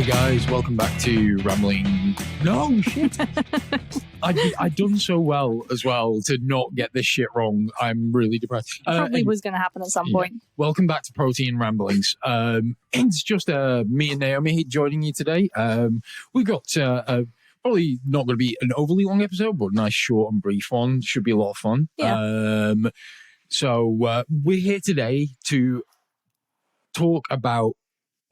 guys, welcome back to Rambling. No, shit. I'd done so well as well to not get this shit wrong. I'm really depressed. Probably was going to happen at some point. Welcome back to Protein Ramblings. It's just me and Naomi joining you today. We've got probably not going to be an overly long episode, but a nice, short and brief one. Should be a lot of fun. Yeah. So we're here today to talk about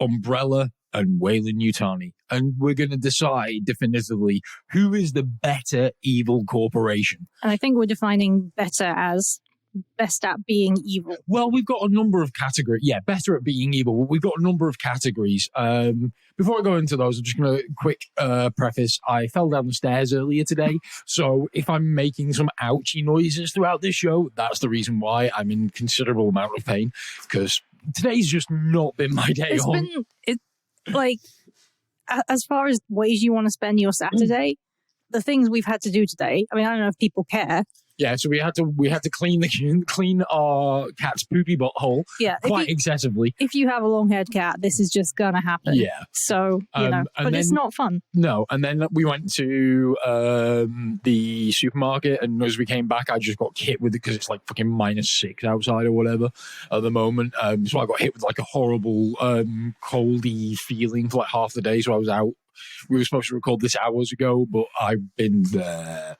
Umbrella and Wayland-Yutani, and we're going to decide definitively who is the better evil corporation. And I think we're defining better as best at being evil. Well, we've got a number of categories. Yeah, better at being evil. We've got a number of categories. Before I go into those, I'm just going to quick preface. I fell down the stairs earlier today, so if I'm making some ouchy noises throughout this show, that's the reason why. I'm in considerable amount of pain, because today's just not been my day on. Like, as far as ways you want to spend your Saturday, the things we've had to do today, I mean, I don't know if people care. Yeah, so we had to clean our cat's poopy butthole quite excessively. If you have a long-haired cat, this is just gonna happen. Yeah. So, but it's not fun. No, and then we went to the supermarket, and as we came back, I just got hit with it because it's like fucking -6 outside or whatever at the moment. So I got hit with like a horrible coldy feeling for like half the day, so I was out. We were supposed to record this hours ago, but I've been there.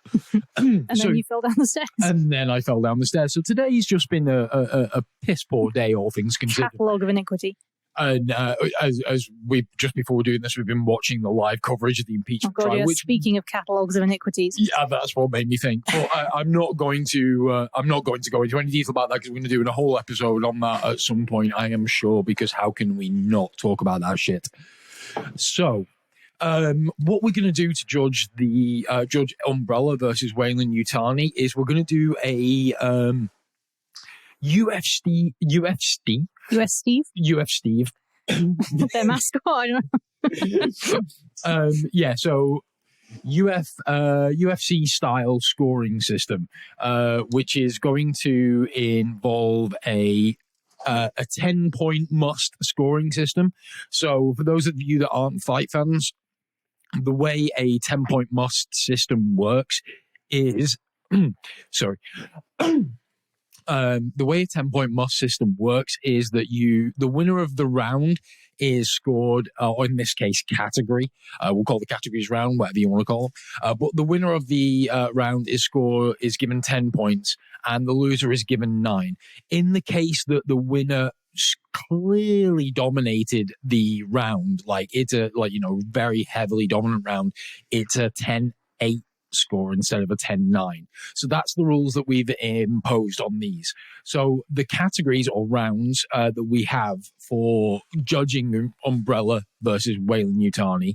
And then you fell down the stairs. And then I fell down the stairs. So today's just been a piss poor day, all things considered. Catalogue of iniquity. And as we just before doing this, we've been watching the live coverage of the impeachment trial. Which, speaking of catalogues of iniquities, yeah, that's what made me think. But I'm not going to go into any detail about that because we're going to do a whole episode on that at some point, I am sure. Because how can we not talk about that shit? So. What we're going to do to judge judge Umbrella versus Wayland-Yutani is we're going to do a UF Steve. Their mascot. I don't know. So UFC style scoring system, which is going to involve a 10-point must scoring system. So for those of you that aren't fight fans, the way a 10-point must system works is the way a 10-point must system works is that the winner of the round is scored, or in this case, category. We'll call the categories round, whatever you want to call them. But the winner of the round is given 10 points, and the loser is given 9. In the case that the winner clearly dominated the round, like it's a very heavily dominant round, it's a 10-8 score instead of a 10-9. So that's the rules that we've imposed on these. So the categories or rounds that we have for judging Umbrella versus Wayland-Yutani.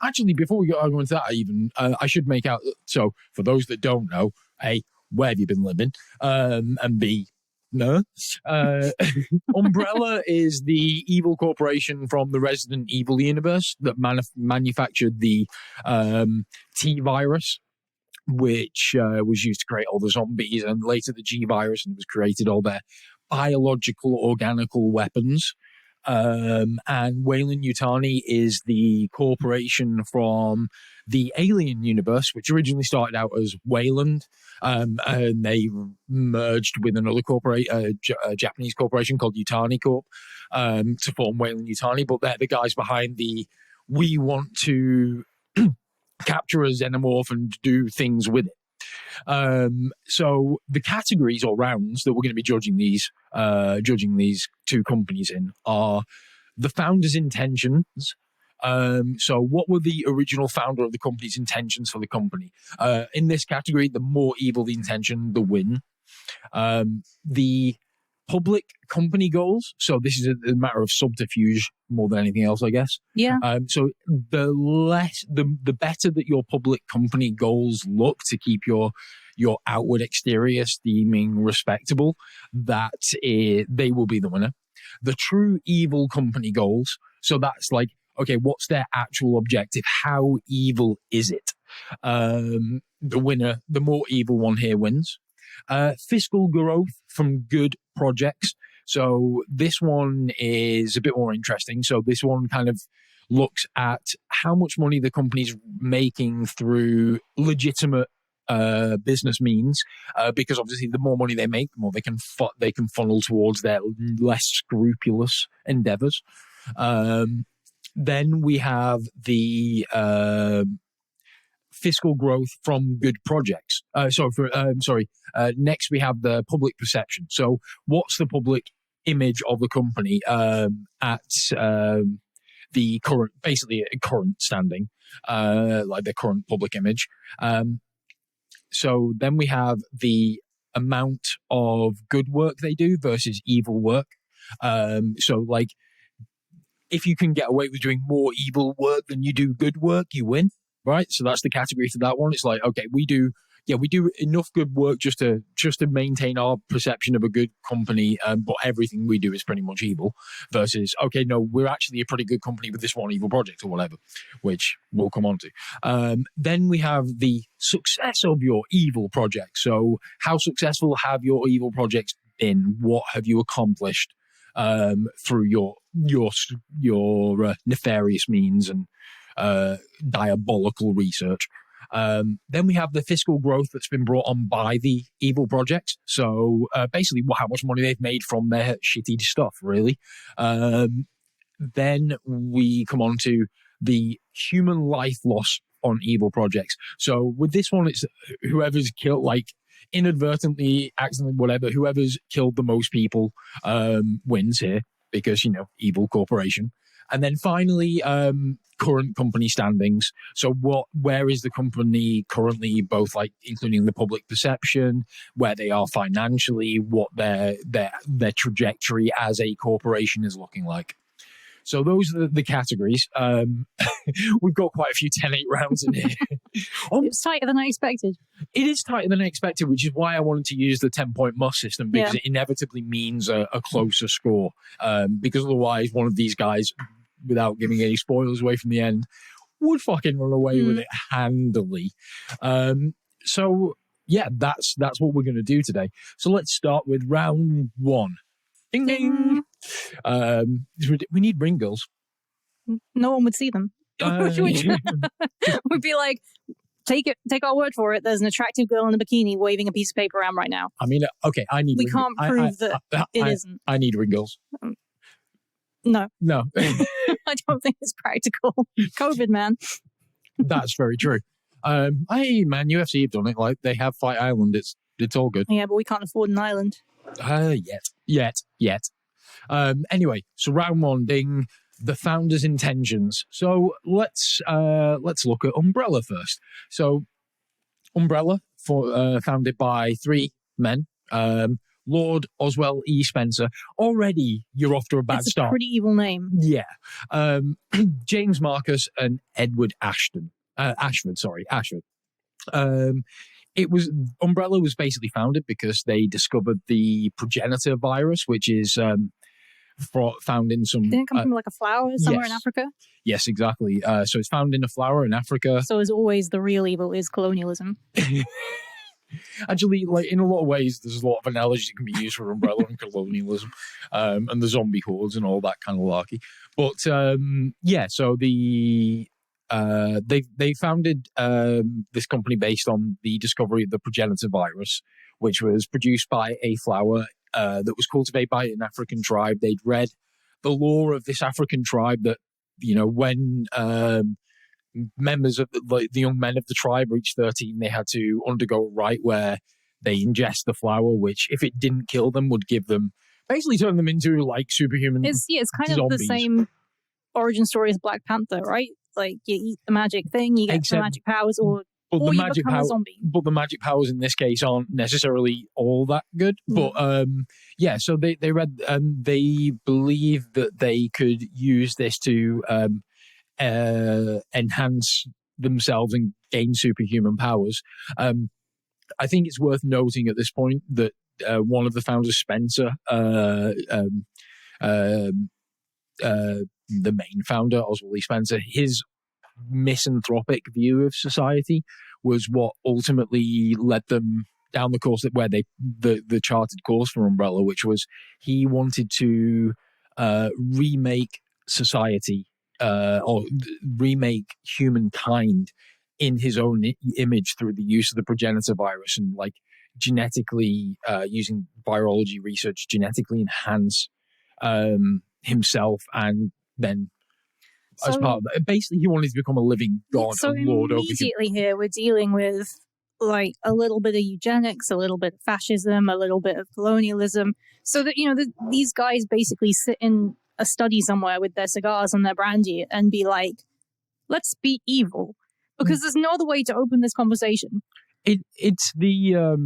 Actually, before we go into that, I should make out. So for those that don't know, A, where have you been living? And B, no. Umbrella is the evil corporation from the Resident Evil universe that manufactured the T-virus, which was used to create all the zombies, and later the G-virus, and was created all their biological, organical weapons. And Wayland-Yutani is the corporation from the Alien universe, which originally started out as Wayland, and they merged with another Japanese corporation called Yutani Corp, to form Wayland-Yutani. But they're the guys behind we want to capture a xenomorph and do things with it. So the categories or rounds that we're going to be judging these two companies in are the founder's intentions. So what were the original founder of the company's intentions for the company? In this category, the more evil the intention, the win. The public company goals. So this is a matter of subterfuge more than anything else, I guess. Yeah. So the better that your public company goals look to keep your outward exterior seeming respectable, they will be the winner. The true evil company goals. So that's like, okay, what's their actual objective? How evil is it? The winner, the more evil one here wins. Fiscal growth from good projects. So this one is a bit more interesting. So this one kind of looks at how much money the company's making through legitimate business means, because obviously the more money they make, the more they can funnel towards their less scrupulous endeavors. Then we have the fiscal growth from good projects. Next we have the public perception. So what's the public image of the company at the current standing, like the current public image. So then we have the amount of good work they do versus evil work. So like, if you can get away with doing more evil work than you do good work, you win, right? So that's the category for that one. It's like, okay, we do enough good work just to maintain our perception of a good company, but everything we do is pretty much evil. Versus, okay, no, we're actually a pretty good company with this one evil project or whatever, which we'll come on to. Then we have the success of your evil project. So, how successful have your evil projects been? What have you accomplished through your nefarious means and diabolical research? Then we have the fiscal growth that's been brought on by the evil projects. So basically how much money they've made from their shitty stuff, really. Then we come on to the human life loss on evil projects. So with this one, it's whoever's killed, like inadvertently, accidentally, whatever, whoever's killed the most people wins here because, evil corporation. And then finally, current company standings. So where is the company currently, both like including the public perception, where they are financially, what their trajectory as a corporation is looking like. So those are the categories. We've got quite a few 10-8 rounds in here. It's tighter than I expected. It is tighter than I expected, which is why I wanted to use the 10-point must system, because it inevitably means a closer score. Because otherwise, one of these guys, without giving any spoilers away from the end, would fucking run away with it handily. So yeah, that's what we're going to do today. So let's start with round one. Ding ding. We need ring girls. No one would see them. We'd be like, take our word for it. There's an attractive girl in a bikini waving a piece of paper around right now. I mean, okay, We can't prove that it isn't. I need ring girls. No. I don't think it's practical. COVID, man. That's very true. Hey, man, UFC have done it. Like, they have Fight Island. It's all good. Yeah, but we can't afford an island. Yet. Anyway, so round one, ding, the founder's intentions. So let's look at Umbrella first. So Umbrella, founded by three men. Lord Oswell E. Spencer. Already, you're off to a bad start. It's a pretty evil name. Yeah. James Marcus and Edward Ashford. Umbrella was basically founded because they discovered the progenitor virus, which is found in some... Didn't it come from like a flower somewhere in Africa? Yes, exactly. So it's found in a flower in Africa. So as always, the real evil is colonialism. Actually, like in a lot of ways, there's a lot of analogies that can be used for Umbrella and colonialism, and the zombie hordes and all that kind of larky. But so they founded this company based on the discovery of the progenitor virus, which was produced by a flower that was cultivated by an African tribe. They'd read the lore of this African tribe that, when members of the young men of the tribe reached 13, they had to undergo a rite where they ingest the flower, which, if it didn't kill them, would give them, basically turn them into like superhuman It's kind zombies. Of the same origin story as Black Panther, right? Like, you eat the magic thing, you get the magic powers, or you become a zombie. But the magic powers in this case aren't necessarily all that good. But so they read, they believe that they could use this to enhance themselves and gain superhuman powers. I think it's worth noting at this point that one of the founders, Spencer, the main founder, Oswald E. Spencer, his misanthropic view of society was what ultimately led them down the course where the charted course for Umbrella, which was he wanted to remake society remake humankind in his own image through the use of the progenitor virus and like genetically using virology research, genetically enhance himself, and then as part of that, basically he wanted to become a living god and lord over. Immediately here we're dealing with like a little bit of eugenics, a little bit of fascism, a little bit of colonialism, so that these guys basically sit in a study somewhere with their cigars and their brandy and be like, let's be evil, because there's no other way to open this conversation. It's there's a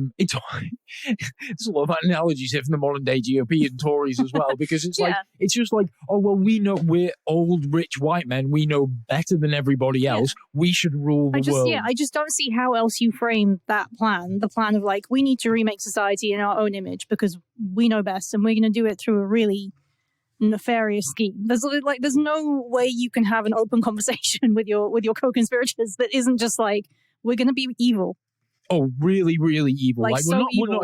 lot of analogies here from the modern day GOP and Tories as well, because it's like, it's just like, oh, well, we know, we're old, rich white men. We know better than everybody else. We should rule the world. I just don't see how else you frame that plan. The plan of like, we need to remake society in our own image because we know best, and we're going to do it through a really nefarious scheme. There's no way you can have an open conversation with your co-conspirators that isn't just like, we're going to be evil. Oh, really, really evil. Like we're evil.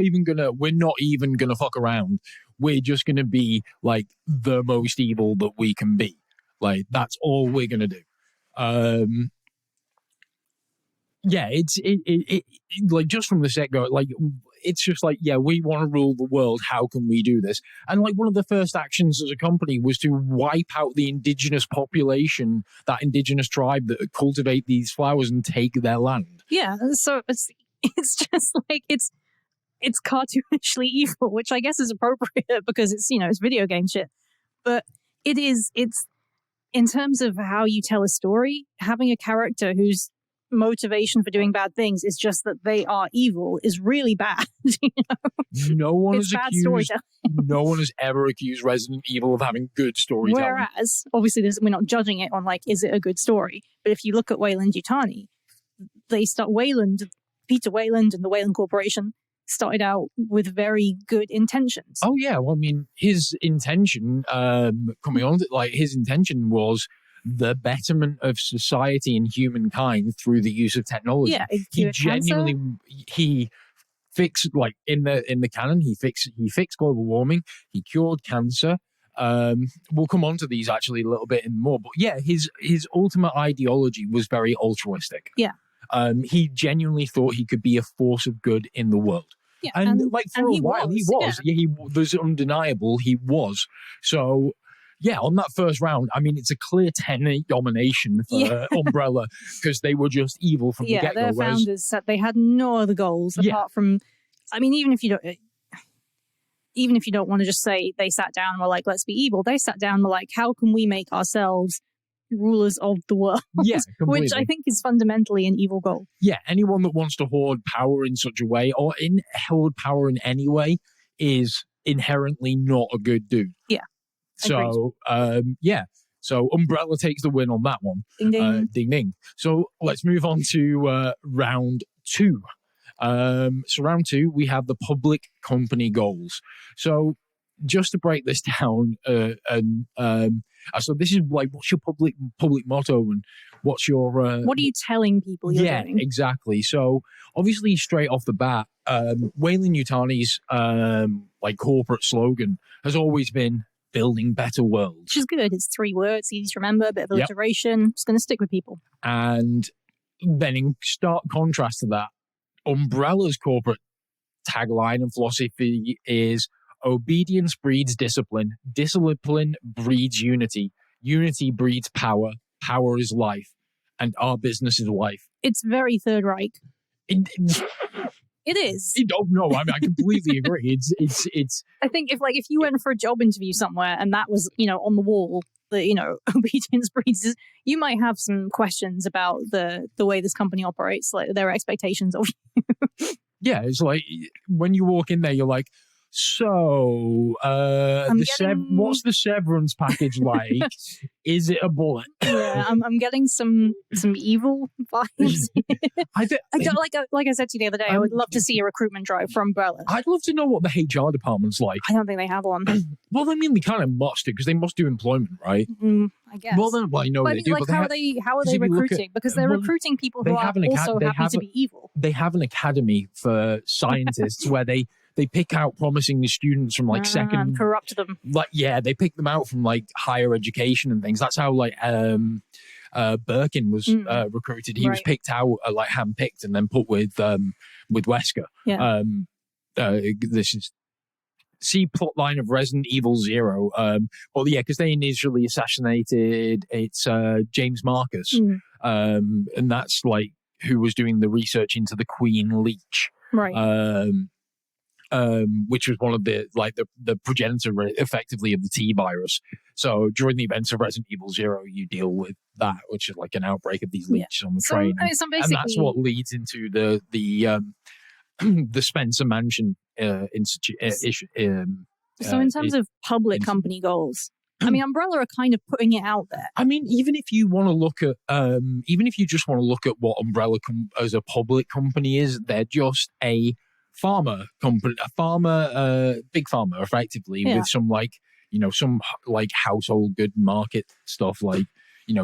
We're not even gonna fuck around. We're just gonna be like the most evil that we can be. Like, that's all we're gonna do. It's like, just from the set-go, like, it's just like, we want to rule the world. How can we do this? And like, one of the first actions as a company was to wipe out the indigenous population, that indigenous tribe that cultivate these flowers and take their land. Yeah, so it's just like, it's cartoonishly evil, which I guess is appropriate because it's video game shit. But it's in terms of how you tell a story, having a character whose motivation for doing bad things is just that they are evil is really bad. No one it's has bad accused. Storytelling. No one has ever accused Resident Evil of having good storytelling. Whereas, obviously, we're not judging it on like, is it a good story? But if you look at Wayland-Yutani, Peter Wayland and the Wayland Corporation started out with very good intentions. Oh yeah, well, I mean, his intention, his intention was the betterment of society and humankind through the use of technology. Yeah, he fixed, like, in the canon, he fixed global warming, he cured cancer. We'll come on to these actually a little bit more, but yeah, his ultimate ideology was very altruistic. Yeah. He genuinely thought he could be a force of good in the world. Yeah, and like, for a while he was. Yeah, he was undeniable. He was. So yeah, on that first round, I mean, it's a clear 10-8 domination for Umbrella, because they were just evil from the get-go. Yeah, their founders said they had no other goals apart from, I mean, even if you don't want to just say they sat down and were like, let's be evil, they sat down and were like, how can we make ourselves rulers of the world? Yeah, completely. Which I think is fundamentally an evil goal. Yeah, anyone that wants to hoard power in such a way, or hoard power in any way, is inherently not a good dude. Yeah. So, so Umbrella takes the win on that one. Ding, ding. Ding, ding. So let's move on to round two. So round two, we have the public company goals. So just to break this down, so this is like, what's your public motto, and what's your what are you telling people you're doing? Yeah, exactly. So obviously, straight off the bat, Wayland-Yutani's like corporate slogan has always been building better worlds. Which is good. It's 3 words, easy to remember, a bit of alliteration. It's going to stick with people. And then in stark contrast to that, Umbrella's corporate tagline and philosophy is obedience breeds discipline, discipline breeds unity, unity breeds power, power is life, and our business is life. It's very Third Reich. It is. No, I mean, I completely agree. It's. I think if you went for a job interview somewhere and that was, on the wall, the, obedience breeds, you might have some questions about the way this company operates, like their expectations of you. Yeah, it's like when you walk in there, you're like, so, what's the severance package like? Is it a bullet? Yeah, I'm getting some evil vibes. I don't, like I said to you the other day, I would love to see a recruitment drive for Umbrella. I'd love to know what the HR department's like. I don't think they have one. Well, I mean, they kind of must do, because they must do employment, right? I guess. Well, then, I know they do. Like, how are they recruiting? Because they're recruiting people who are also happy to be evil. They have an academy for scientists where they they pick out promising students from like second and corrupt them. Like, yeah, they pick them out from like higher education and things. That's how like Birkin was recruited. He was picked out, like handpicked, and then put with Wesker. Yeah. This is see plot line of Resident Evil 0. Well, yeah, because they initially assassinated James Marcus, and that's like who was doing the research into the Queen Leech, right? Which was one of the progenitor effectively of the T virus. So during the events of Resident Evil 0, you deal with that, which is like an outbreak of these leeches on the train, so basically, and that's what leads into the Spencer Mansion issue. So in terms of public company goals, I mean, Umbrella are kind of putting it out there. I mean, even if you want to look at, even if you just want to look at what Umbrella as a public company is, they're just a pharma company, big pharma, effectively, with some some household good market stuff like,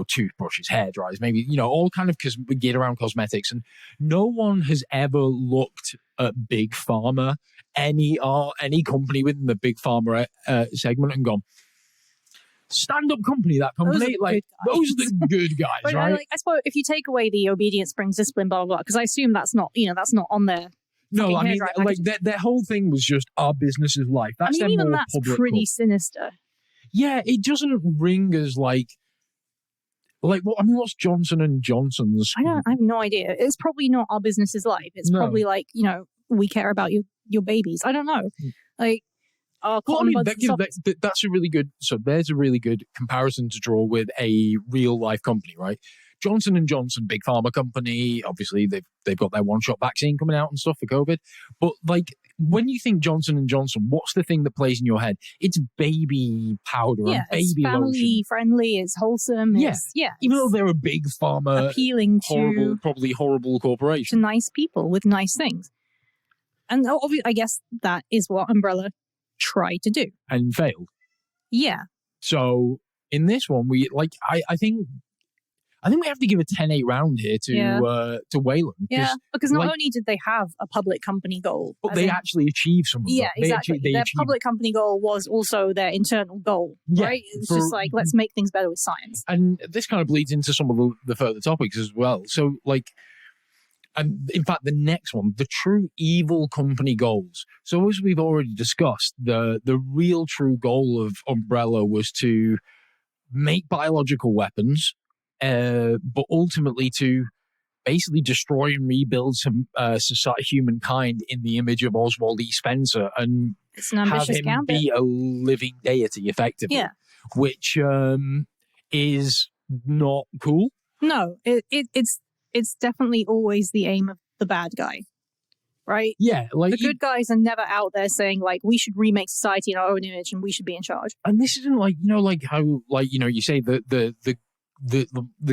toothbrushes, hair dryers, maybe, all kind of geared around cosmetics. And no one has ever looked at big pharma, any company within the big pharma segment, and gone, stand-up company, that company, those are the good guys, but right? I suppose if you take away the obedience brings discipline, blah blah blah, because I assume that's not on there. No, I mean, their whole thing was just our business is life. That's even that's pretty sinister. Yeah, it doesn't ring as like what I mean. What's Johnson and Johnson's? I have no idea. It's probably not our business is life. It's probably like we care about your babies. I don't know. Like, that's a really good. So there's a really good comparison to draw with a real life company, right? Johnson and Johnson, big pharma company. Obviously, they've got their one-shot vaccine coming out and stuff for COVID. But like, when you think Johnson and Johnson, what's the thing that plays in your head? It's baby powder and baby it's family lotion. Friendly. It's wholesome. Even though they're a big pharma, appealing to probably horrible corporation, to nice people with nice things. And obviously, I guess that is what Umbrella tried to do and failed. Yeah. So in this one, I think we have to give a 10-8 round here to Wayland. Yeah, because not only did they have a public company goal, but they actually achieved some of them. Yeah, exactly. Their public company goal was also their internal goal, right? It's just like, let's make things better with science. And this kind of bleeds into some of the further topics as well. So, and in fact, the next one, the true evil company goals. So as we've already discussed, the real true goal of Umbrella was to make biological weapons, but ultimately to basically destroy and rebuild some humankind in the image of Oswald E. Spencer and have him be a living deity, effectively, which is not cool. No, it's definitely always the aim of the bad guy, right? Yeah, the good guys are never out there saying like we should remake society in our own image and we should be in charge. And this isn't how you say the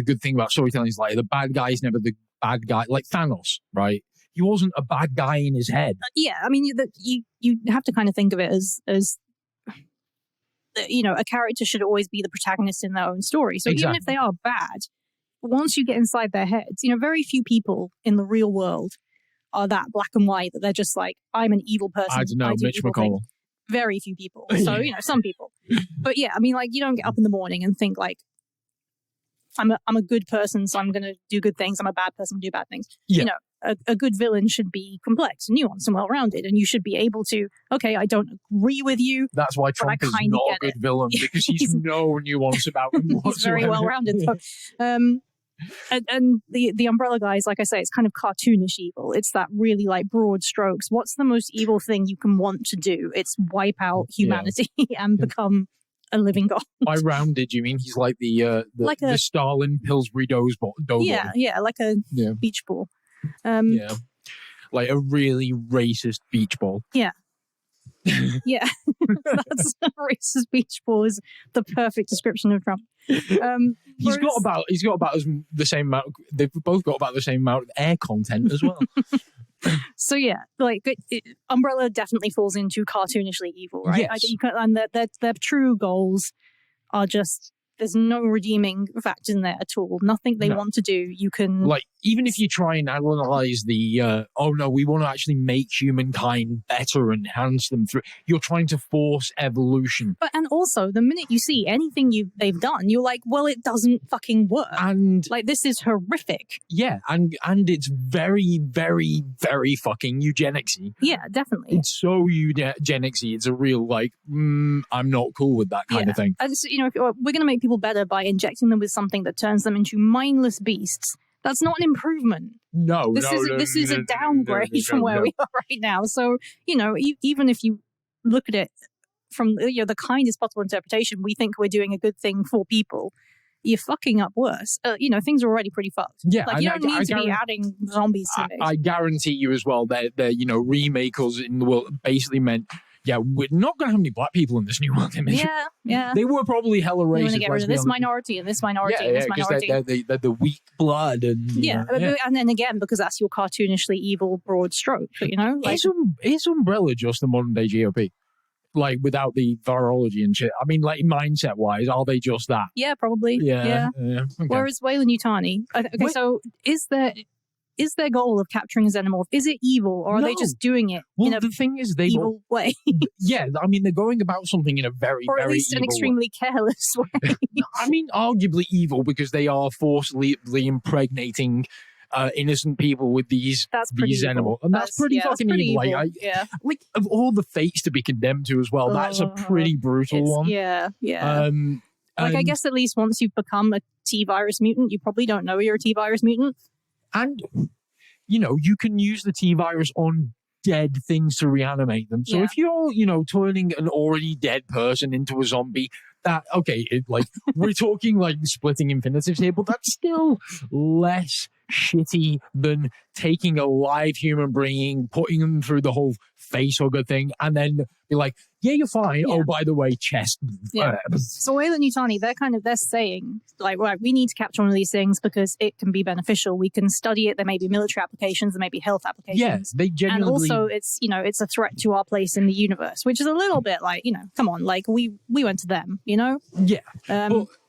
good thing about storytelling is like the bad guy is never the bad guy, like Thanos, right? He wasn't a bad guy in his head. I mean, you have to kind of think of it as a character should always be the protagonist in their own story. So even if they are bad, once you get inside their heads, very few people in the real world are that black and white that they're just like, I'm an evil person. I don't know, Mitch McConnell. Very few people. So, some people. But yeah, I mean, like, you don't get up in the morning and think like, I'm a good person, so I'm going to do good things. I'm a bad person, do bad things. Yeah. A good villain should be complex, nuanced, and well-rounded, and you should be able to. Okay, I don't agree with you. That's why Trump is not a good villain, because he's no nuance about him whatsoever. He's very well-rounded. So, and the Umbrella guys, like I say, it's kind of cartoonish evil. It's that really like broad strokes. What's the most evil thing you can want to do? It's wipe out humanity and become a living god. By rounded, you mean he's like the Stalin Pillsbury dough yeah, like a beach ball. Like a really racist beach ball. Yeah. Yeah, that's a racist beach ball is the perfect description of Trump. He's got about the same amount. They've both got about the same amount of air content as well. So yeah, Umbrella definitely falls into cartoonishly evil, right? Yes. And their true goals are just there's no redeeming factor in there at all. Nothing they want to do. You can even if you try and analyze the we want to actually make humankind better and enhance them through. You're trying to force evolution. And also, the minute you see anything they've done, you're like, well, it doesn't fucking work. And this is horrific. Yeah, and it's very, very, very fucking eugenicsy. Yeah, definitely. It's so eugenicsy. It's a real I'm not cool with that kind of thing. If we're going to make people better by injecting them with something that turns them into mindless beasts, that's not an improvement. This is a downgrade from where we are right now. So, even if you look at it from the kindest possible interpretation, we think we're doing a good thing for people. You're fucking up worse. Things are already pretty fucked. Yeah, you don't need to be adding zombies to it. I guarantee you as well that remakers in the world basically meant, we're not going to have any black people in this new world image. Yeah. They were probably hella racist. We're going to get rid of this minority and this minority and this minority. They're the weak blood. And, and then again, because that's your cartoonishly evil broad stroke. Is Umbrella just the modern day GOP? Without the virology and shit. I mean, mindset wise, are they just that? Yeah, probably. Yeah. Okay. Whereas Wayland-Yutani, so is their goal of capturing a xenomorph, is it evil, or are they just doing it in a the thing is evil way? Yeah, I mean, they're going about something in a very, or at very least an evil extremely careless way. I mean, arguably evil because they are forcibly impregnating innocent people with these xenomorphs. And that's pretty fucking evil. Of all the fates to be condemned to as well, that's a pretty brutal one. Yeah. I guess at least once you've become a T-virus mutant, you probably don't know you're a T-virus mutant. And, you can use the T-virus on dead things to reanimate them. So if you're, turning an already dead person into a zombie, we're talking splitting infinitives here, but that's still less shitty than taking a live human being, putting them through the whole face hugger thing, and then be like, you're fine. Oh, by the way, chest. So Wayland-Yutani, they're saying, we need to capture one of these things because it can be beneficial. We can study it. There may be military applications. There may be health applications. Yeah, they genuinely... And also, it's a threat to our place in the universe, which is a little bit come on, we went to them, Yeah.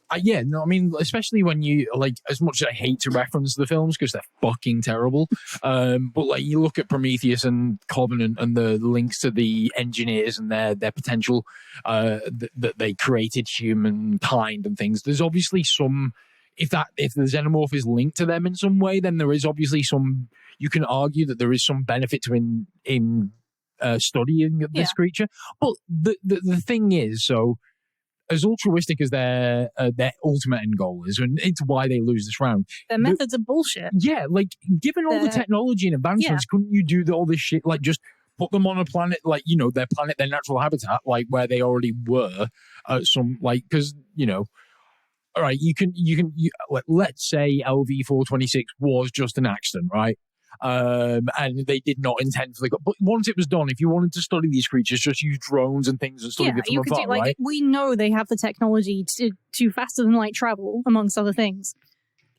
I mean, especially when you, as much as I hate to reference the films because they're fucking terrible, but, you look at Prometheus and Covenant and the links to the engineers and their potential that they created humankind and things, there's obviously some, if the xenomorph is linked to them in some way, then there is obviously some, you can argue that there is some benefit to in studying this creature. But the thing is, so... as altruistic as their ultimate end goal is, and it's why they lose this round. Their methods are bullshit. Yeah, given all the technology and advancements, couldn't you do all this shit? Just put them on a planet, their planet, their natural habitat, where they already were. Because, all right, you can let's say LV-426 was just an accident, right? And they did not intend for but once it was done, if you wanted to study these creatures, just use drones and things and study them from afar, right? We know they have the technology to faster than light travel, amongst other things.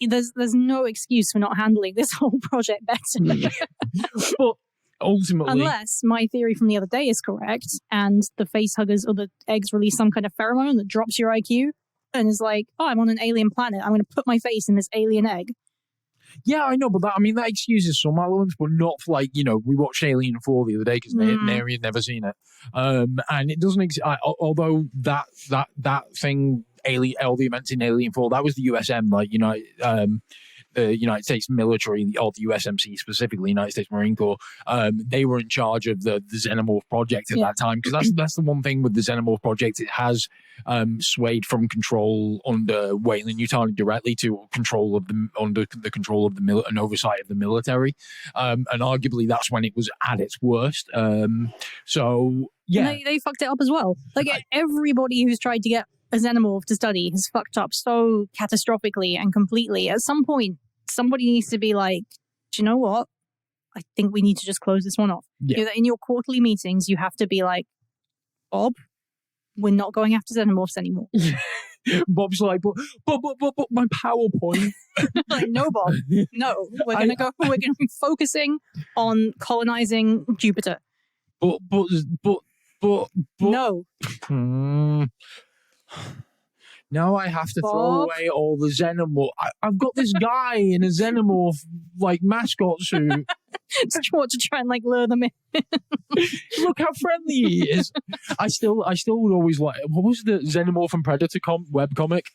There's no excuse for not handling this whole project better. But ultimately, unless my theory from the other day is correct, and the face huggers or the eggs release some kind of pheromone that drops your IQ and is I'm on an alien planet, I'm going to put my face in this alien egg. Yeah, I know, but that excuses some elements, but not for we watched Alien 4 the other day because Mary had never seen it. And it doesn't although that thing, LV events in Alien 4, that was the USM, the United States military, or the USMC specifically, United States Marine Corps, they were in charge of the Xenomorph project at that time, because that's the one thing with the Xenomorph project, it has swayed from control under Wayland-Yutani directly to control of under the control of and oversight of the military, and arguably that's when it was at its worst. So yeah, and they fucked it up as well. Everybody who's tried to get a xenomorph to study has fucked up so catastrophically and completely. At some point, somebody needs to be like, do you know what? I think we need to just close this one off. Yeah. In your quarterly meetings, you have to be like, Bob, we're not going after xenomorphs anymore. Bob's like, but my PowerPoint. No, Bob, no. We're gonna be focusing on colonizing Jupiter. But no. Now I have to throw Bob. away all the Xenomorph. I've got this guy in a Xenomorph like mascot suit. Just want to try and like lure them in. Look how friendly he is. I still would always like. What was the Xenomorph and Predator webcomic?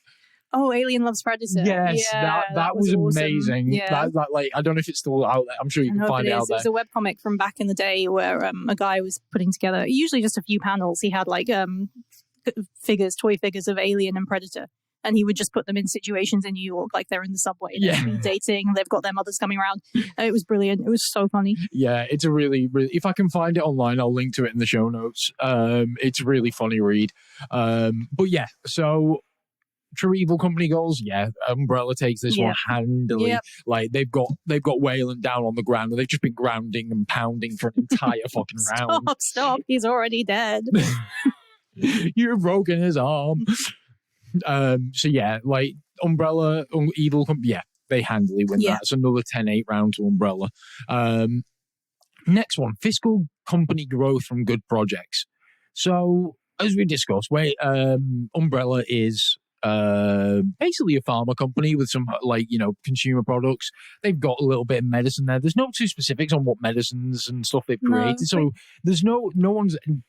Oh, Alien Loves Predator. Yes, yeah, that was awesome. amazing. Yeah. That, like, I don't know if it's still out there. I'm sure you can find it out there. It was a webcomic from back in the day where a guy was putting together, usually just a few panels. He had like toy figures of Alien and Predator. And he would just put them in situations in New York, like they're in the subway, they're dating, they've got their mothers coming around. It was brilliant. It was so funny. Yeah, it's a really, really. If I can find it online, I'll link to it in the show notes. It's a really funny read. But yeah, so True Evil Company goals. Yeah, Umbrella takes this one handily. Yep. Like they've got Wayland down on the ground, and they've just been grounding and pounding for an entire fucking round. Stop! He's already dead. You've broken his arm. So yeah, like Umbrella, Evil Company, yeah, they handily win that. It's another 10-8 round to Umbrella. Next one, Fiscal Company growth from good projects. So as we discussed, Umbrella is basically a pharma company with some consumer products. They've got a little bit of medicine there. There's no too specifics on what medicines and stuff they've created. So there's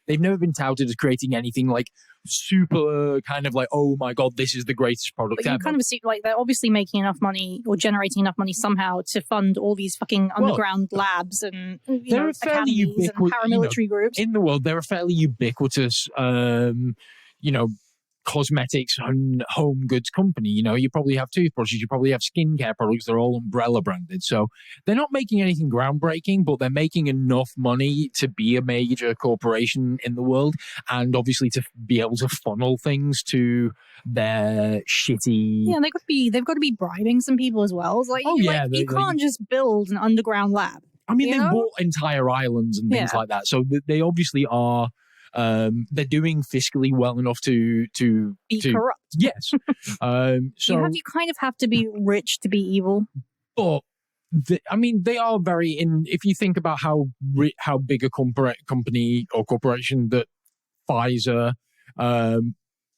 they've never been touted as creating anything like super kind of like, oh my God, this is the greatest product ever. You kind of see like they're obviously making enough money or generating enough money somehow to fund all these fucking underground labs and academies and paramilitary groups. In the world, they're a fairly ubiquitous cosmetics and home goods company. You probably have toothbrushes, you probably have skincare products. They're all Umbrella branded. So they're not making anything groundbreaking, but they're making enough money to be a major corporation in the world, and obviously to be able to funnel things to their shitty. Yeah, they've got to be bribing some people as well. It's like, you can't just build an underground lab. I mean, they bought entire islands and things like that. So they obviously are. They're doing fiscally well enough to be corrupt. Yes. So you kind of have to be rich to be evil. But they are very if you think about how big a company or corporation that Pfizer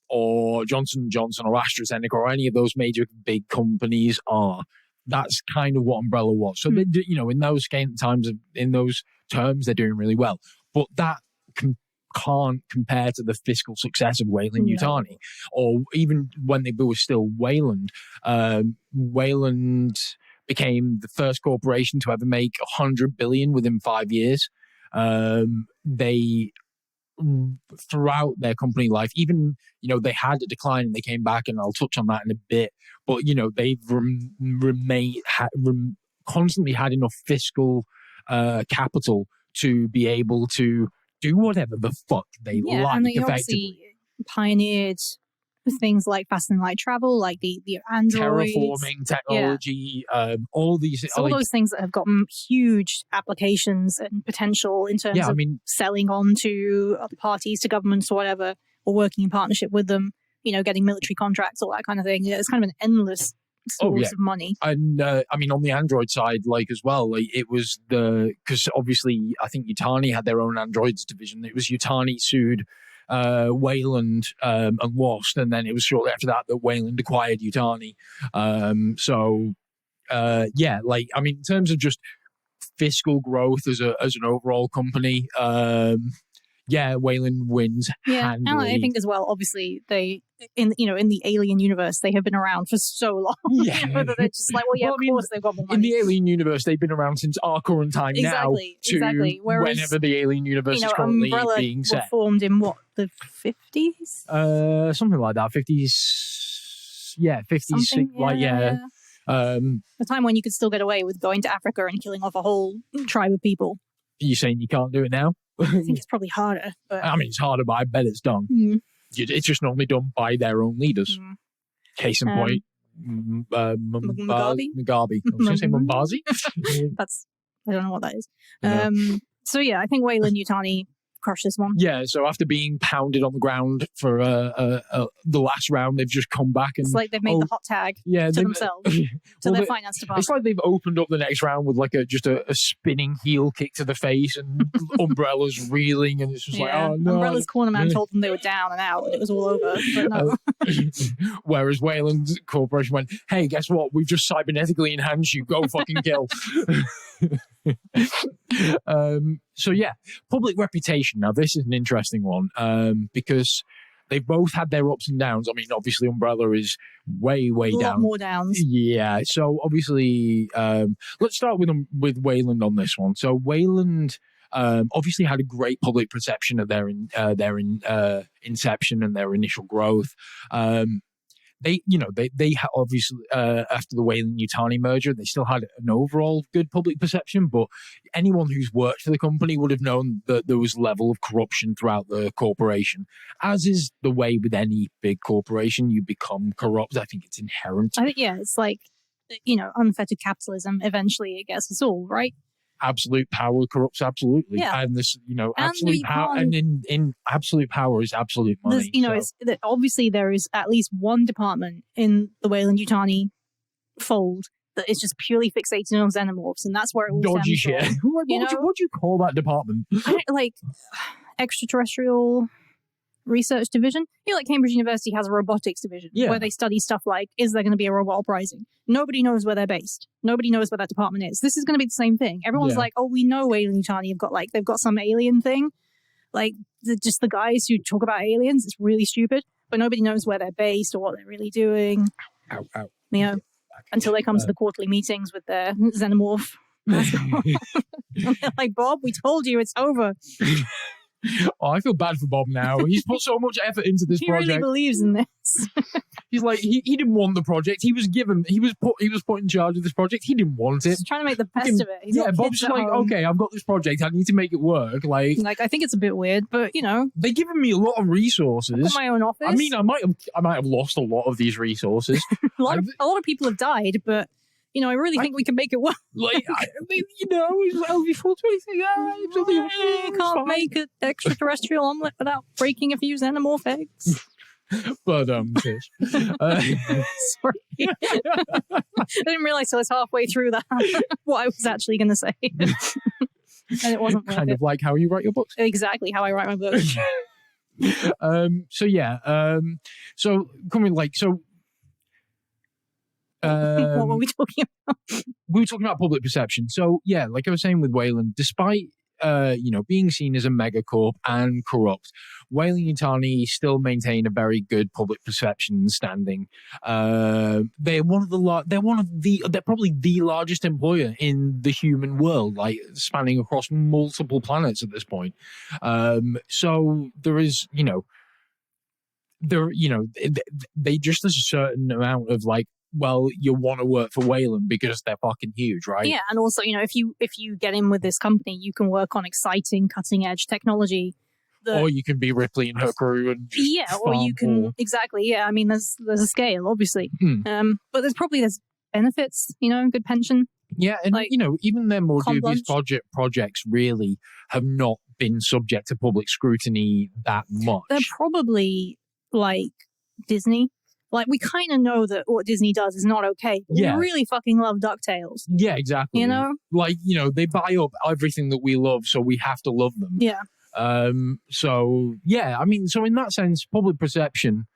or Johnson & Johnson or AstraZeneca or any of those major big companies are. That's kind of what Umbrella was. So they, in those terms, they're doing really well. But that can't compare to the fiscal success of Wayland-Yutani, or even when they were still Wayland. Wayland became the first corporation to ever make $100 billion within 5 years. They, throughout their company life, even they had a decline and they came back, and I'll touch on that in a bit. But they've constantly had enough fiscal capital to be able to do whatever the fuck they like. And they obviously pioneered things like fast and light travel, like the androids, terraforming technology, all these. So all those things that have got huge applications and potential in terms of selling on to other parties, to governments or whatever, or working in partnership with them, getting military contracts, all that kind of thing. Yeah, it's kind of an endless source of money. And on the Android side, as well, it was because obviously I think Yutani had their own Androids division. It was Yutani sued Wayland and lost, and then it was shortly after that Wayland acquired Yutani. In terms of just fiscal growth as an overall company, Wayland wins. Yeah, and I think as well, obviously they in the Alien universe, they have been around for so long. Yeah, they're just like, of course they've got more money. In the Alien universe, they've been around since our current time exactly. Whereas, whenever the Alien universe is currently Umbrella being set. Were formed in what, the 50s? Something like that. 50s. Yeah, 50s. The time when you could still get away with going to Africa and killing off a whole tribe of people. Are you saying you can't do it now? I think it's probably harder. But it's harder, but I bet it's done. It's just normally done by their own leaders. Case in point, Mugabe. I was going to say Mumbazi. I don't know what that is. So I think Wayland-Yutani crush this one. Yeah, so after being pounded on the ground for the last round, they've just come back and... It's like they've made the hot tag to themselves, to their finance department. It's like they've opened up the next round with like just a spinning heel kick to the face, and Umbrella's reeling, and it's just like, oh no. Umbrella's corner man told them they were down and out, and it was all over, but no. Whereas Wayland Corporation went, hey, guess what? We've just cybernetically enhanced you. Go fucking kill. So yeah, public reputation. Now this is an interesting one because they've both had their ups and downs. I mean, obviously Umbrella is way down. A lot more downs. Yeah. So obviously, let's start with Wayland on this one. So Wayland obviously had a great public perception of their inception and their initial growth. They obviously, after the Wayland-Yutani merger, they still had an overall good public perception, but anyone who's worked for the company would have known that there was level of corruption throughout the corporation. As is the way with any big corporation, you become corrupt. I think it's inherent. I think, yeah, it's like, unfettered capitalism. Eventually it gets us all, right? Absolute power corrupts absolutely. Yeah. And this, absolute power, and in absolute power is absolute money. Obviously there is at least one department in the Wayland-Yutani fold that is just purely fixated on xenomorphs, and that's where it all dodgy stems shit. from. What do you call that department? Like extraterrestrial research division. Like Cambridge University has a robotics division where they study stuff like, is there going to be a robot uprising? Nobody knows where they're based. Nobody knows where that department is. This is going to be the same thing. Everyone's like, oh, we know Wayland-Yutani they've got some alien thing. Like, just the guys who talk about aliens, it's really stupid. But nobody knows where they're based or what they're really doing. Ow. Until they come to the quarterly meetings with their xenomorph. And they're like, Bob, we told you it's over. Oh, I feel bad for Bob now. He's put so much effort into this project. He really believes in this. He's like, he didn't want the project. He was put in charge of this project. He didn't want it. He's trying to make the best of it. Bob's just like, okay, I've got this project. I need to make it work. Like, I think it's a bit weird, but they're giving me a lot of resources. I've got my own office. I mean, I might have lost a lot of these resources. a lot of people have died, but I really think we can make it work. It's before 20. You can't make an extraterrestrial omelet without breaking a few xenomorph eggs. But Tish. Sorry. I didn't realize till I was halfway through that what I was actually going to say. And it wasn't kind of like how you write your books. Exactly how I write my books. What were we talking about? We were talking about public perception. So yeah, like I was saying with Wayland, despite being seen as a megacorp and corrupt, Wayland-Yutani still maintain a very good public perception and standing. They're probably the largest employer in the human world, like spanning across multiple planets at this point. So there is, they just there's a certain amount of like, well, you want to work for Wayland because they're fucking huge, right? Yeah, and also, if you get in with this company, you can work on exciting, cutting-edge technology. Or you can be Ripley and her crew and or you can exactly. Yeah, I mean, there's a scale, obviously, but there's benefits. Good pension. Yeah, and even their more dubious projects really have not been subject to public scrutiny that much. They're probably like Disney. Like, we kind of know that what Disney does is not okay, but we really fucking love DuckTales. Yeah, exactly. Like, they buy up everything that we love, so we have to love them. Yeah. So in that sense, public perception,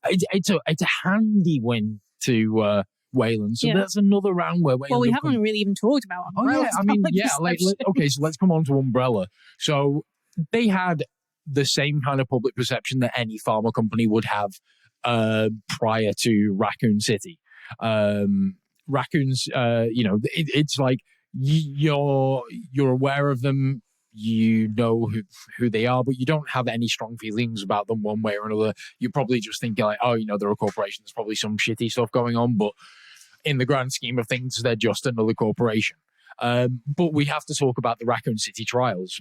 it's a handy win to Wayland. So that's another round where Wayland... Well, we haven't really even talked about Umbrella. So let's come on to Umbrella. So they had the same kind of public perception that any pharma company would have prior to Raccoon City. Raccoons, it's like you're aware of them, you know who they are, but you don't have any strong feelings about them one way or another. You probably just think like, they're a corporation. There's probably some shitty stuff going on, but in the grand scheme of things, they're just another corporation. But we have to talk about the Raccoon City trials.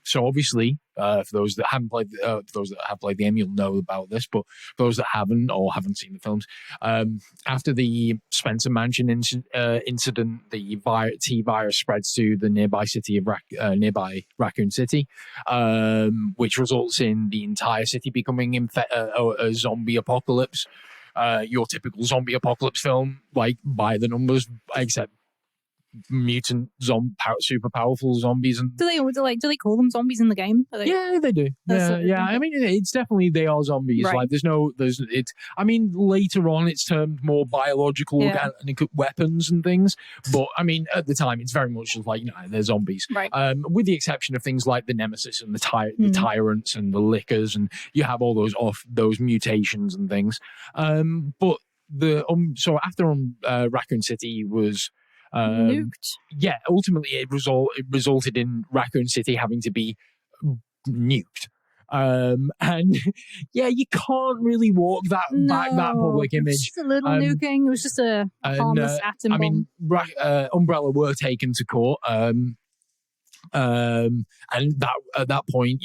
So obviously, for those that haven't played, for those that have played the game, you'll know about this. But for those that haven't or haven't seen the films, after the Spencer Mansion incident, the T virus spreads to the nearby city of nearby Raccoon City, which results in the entire city becoming a zombie apocalypse. Your typical zombie apocalypse film, like by the numbers, except mutant super powerful zombies. And do they call them zombies in the game? Yeah, they do. Yeah. I mean, it's definitely, they are zombies. Right. Like I mean, later on it's termed more biological organic weapons and things, but I mean, at the time it's very much just like, they're zombies. Right. With the exception of things like the Nemesis and the Tyrants and the Lickers, and you have all those mutations and things. But so after Raccoon City was nuked. Yeah, ultimately it resulted in Raccoon City having to be nuked. And yeah, you can't really walk that back, that public image. It was just a little nuking. It was just a harmless atom bomb. I mean, Umbrella were taken to court. And that at that point,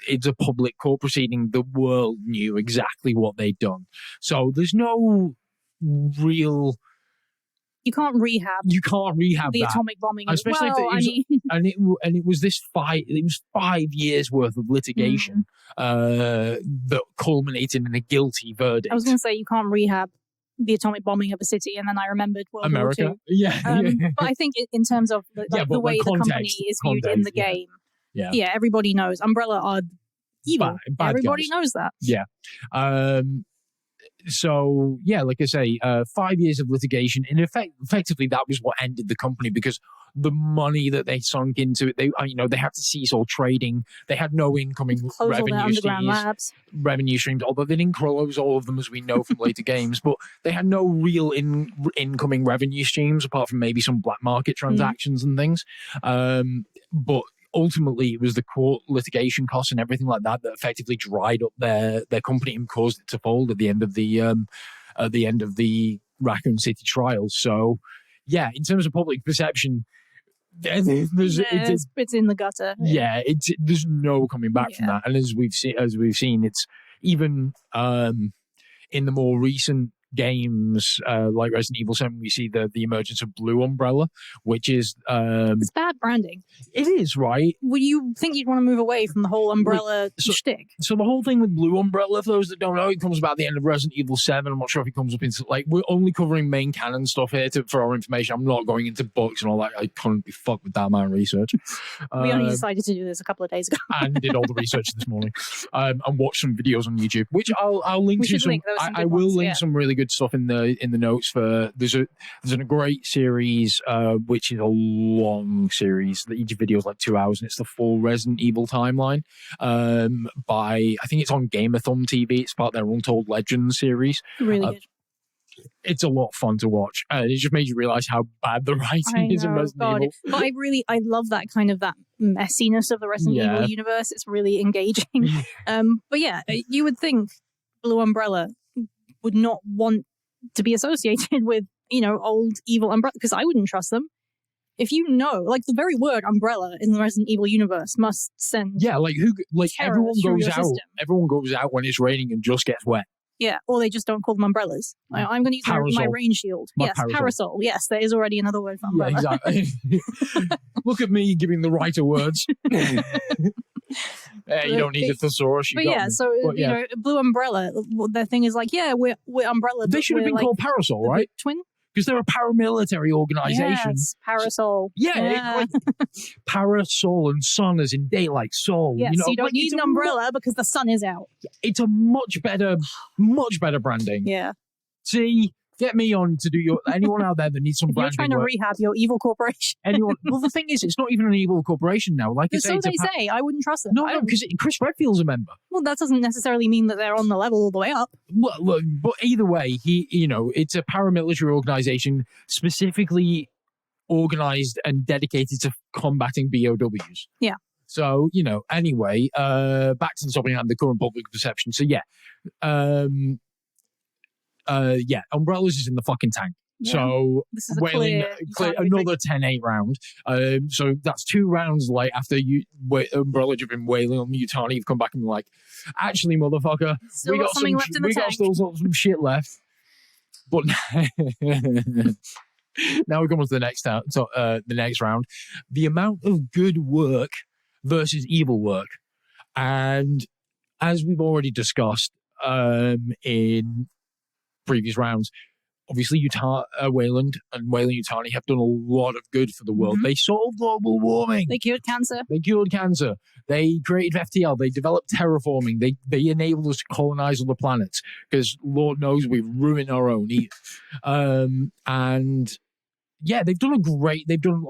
it's a public court proceeding. The world knew exactly what they'd done. So there's no real. You can't rehab the atomic bombing, especially it was this fight. It was 5 years worth of litigation that culminated in a guilty verdict. I was going to say you can't rehab the atomic bombing of a city, and then I remembered World War II. Yeah. But I think in terms of the way the company is viewed in the game, everybody knows Umbrella are evil. Bad everybody guys. knows that. Yeah. So yeah, like I say, 5 years of litigation. In effectively, that was what ended the company, because the money that they sunk into it, they had to cease all trading. They had no incoming revenue streams. Although they didn't close all of them, as we know from later games, but they had no real incoming revenue streams apart from maybe some black market transactions and things. But ultimately, it was the court litigation costs and everything like that effectively dried up their company and caused it to fold at the end of the Raccoon City trials. So, yeah, in terms of public perception, it's in the gutter. Yeah, there's no coming back from that. And as we've seen, it's even in the more recent games like Resident Evil 7, we see the emergence of Blue Umbrella, which is it's bad branding. It is, right? Would you think you'd want to move away from the whole Umbrella shtick? So the whole thing with Blue Umbrella, for those that don't know, it comes about the end of Resident Evil 7. I'm not sure if it comes up into, like, we're only covering main canon stuff here for our information. I'm not going into books and all that. I couldn't be fucked with that amount of research. We only decided to do this a couple of days ago. And did all the research this morning. And watched some videos on YouTube, which I'll link to some. I will link some really good stuff in the notes for. There's a great series, which is a long series. Each video is like 2 hours, and it's the full Resident Evil timeline. By, I think it's on Gameathon TV. It's part of their Untold Legends series. Really good. It's a lot of fun to watch. It just made you realize how bad the writing is in Resident Evil. But I love that kind of that messiness of the Resident Evil universe. It's really engaging. But yeah, you would think Blue Umbrella would not want to be associated with, old evil Umbrella, because I wouldn't trust them. If like the very word umbrella in the Resident Evil universe must send everyone goes out. Everyone goes out when it's raining and just gets wet. Yeah, or they just don't call them umbrellas. I'm going to use my rain shield. Parasol. Yes, there is already another word for umbrella. Yeah, exactly. Look at me giving the writer words. You don't need a thesaurus. Blue Umbrella, their thing is like, we're Umbrella. They should have been called Parasol, right? Twin? Because they're a paramilitary organization. Yes, Parasol. Yeah. Parasol and sun as in daylight soul. Yes, you don't need an umbrella because the sun is out. It's a much better branding. Yeah. See, get me on to do anyone out there that needs some if branding. You're trying to rehab your evil corporation. Well, the thing is, it's not even an evil corporation now. Like so they say. I wouldn't trust them. No, because Chris Redfield's a member. Well, that doesn't necessarily mean that they're on the level all the way up. Well, look, but either way, it's a paramilitary organization specifically organized and dedicated to combating BOWs. Yeah. So, anyway, back to the topic and the current public perception. So, Umbrellas is in the fucking tank. Yeah. So This is a Wayland, clear another 10-8 round. So that's 2 rounds. Like after Umbrella and Wayland-Yutani have come back and been like, actually, motherfucker, Still got something left in the tank. got still some shit left. But now we come on to the next round. The amount of good work versus evil work, and as we've already discussed in previous rounds, obviously Wayland and Wayland-Yutani have done a lot of good for the world. Mm-hmm. They solved global warming. They cured cancer. They created FTL. They developed terraforming. They enabled us to colonize other planets because Lord knows we've ruined our own. And yeah, they've done a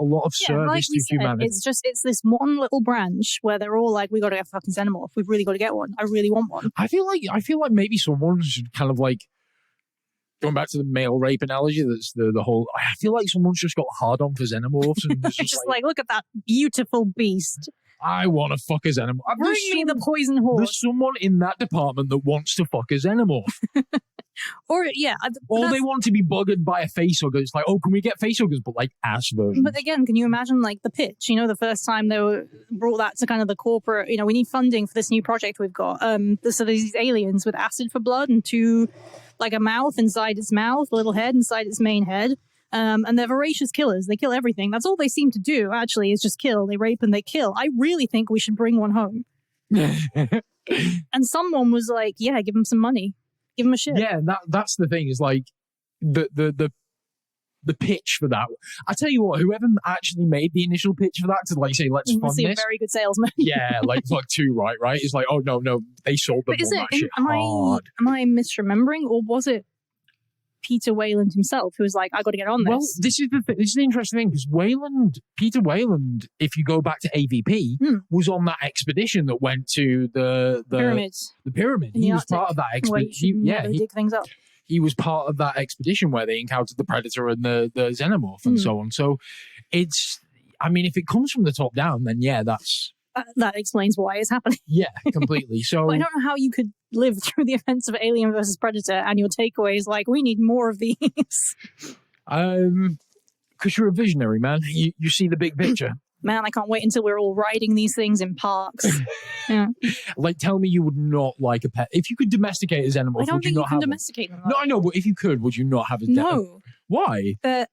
lot of service like to humanity. It's this one little branch where they're all like, we got to get a fucking Xenomorph. We've really got to get one. I really want one. I feel like maybe someone should kind of like, going back to the male rape analogy, that's the whole. I feel like someone's just got hard on for xenomorphs and just like, look at that beautiful beast. I want to fuck a xenomorph. Bring me the poison horse. There's someone in that department that wants to fuck a xenomorph. Or they want to be buggered by a facehugger. It's like, oh, can we get facehuggers, but like ass versions? But again, can you imagine like the pitch? You know, the first time they brought that to kind of the corporate. You know, we need funding for this new project we've got. So there's these aliens with acid for blood and like a mouth inside its mouth, a little head inside its main head. And they're voracious killers. They kill everything. That's all they seem to do, actually, is just kill. They rape and they kill. I really think we should bring one home. And someone was like, yeah, give him some money. Give him a shit. Yeah, that's the thing, is like the pitch for that. I tell you what, whoever actually made the initial pitch for that to like say, let's fund this. A very good salesman. Yeah, like 2, right? It's like, oh no, they sold them on that shit hard. Am I misremembering, or was it Peter Wayland himself who was like, I got to get on this? Well, this is the interesting thing, because Peter Wayland, if you go back to AVP, was on that expedition that went to the pyramids. The pyramid. He was part of that expedition. He dig things up. He was part of that expedition where they encountered the Predator and the Xenomorph and so on. So it's, I mean, if it comes from the top down, then yeah, that explains why it's happening. Yeah, completely. So I don't know how you could live through the events of Alien versus Predator and your takeaway is like, we need more of these. Because you're a visionary, man. You see the big picture. Man, I can't wait until we're all riding these things in parks. Yeah. Like, tell me you would not like a pet. If you could domesticate a xenomorph, I don't think you can domesticate them. No, I know, but if you could, would you not have a No. Why? They're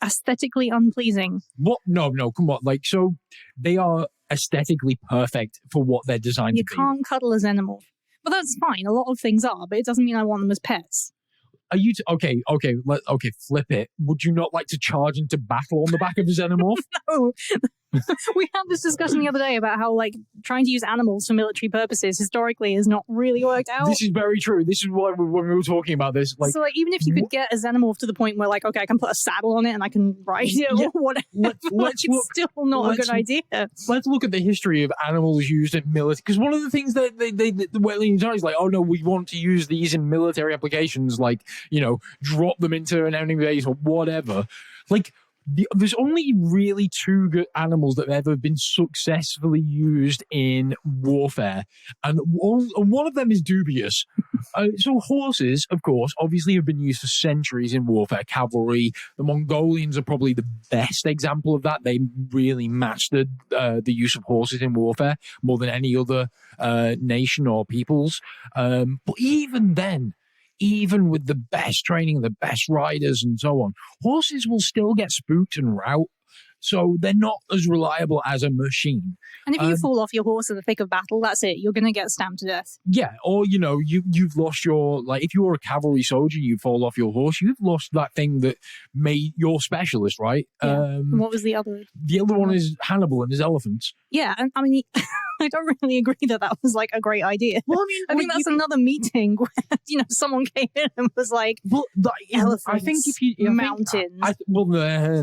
aesthetically unpleasing. What? No, come on. Like, so they are aesthetically perfect for what they're designed to be. You can't cuddle a xenomorph. But that's fine. A lot of things are, but it doesn't mean I want them as pets. Are you okay? Flip it. Would you not like to charge into battle on the back of a xenomorph? No. We had this discussion the other day about how like trying to use animals for military purposes historically has not really worked out. This is very true. This is why when we were talking about this. Like, so like even if you could get a xenomorph to the point where like, okay, I can put a saddle on it and I can ride it or whatever, it's still not a good idea. Let's look at the history of animals used in military. Because one of the things that the Wayland-Yutani is like, oh no, we want to use these in military applications, like, you know, drop them into an enemy base or whatever. Like, there's only really 2 good animals that have ever been successfully used in warfare, and one of them is dubious. So horses, of course, obviously have been used for centuries in warfare. Cavalry, the Mongolians are probably the best example of that. They really mastered the use of horses in warfare more than any other nation or peoples. But even then, even with the best training, the best riders and so on, horses will still get spooked and rout. So they're not as reliable as a machine. And if you fall off your horse in the thick of battle, that's it. You're going to get stamped to death. Yeah. Or, you know, you've lost your, like, if you're a cavalry soldier, you fall off your horse, you've lost that thing that made your specialist, right? Yeah. And what was the other? The other one is Hannibal and his elephants. Yeah. And I mean, I don't really agree that was like a great idea. Well, I mean, I think that's another meeting where, you know, someone came in and was like, well, elephants, I think if you mountains.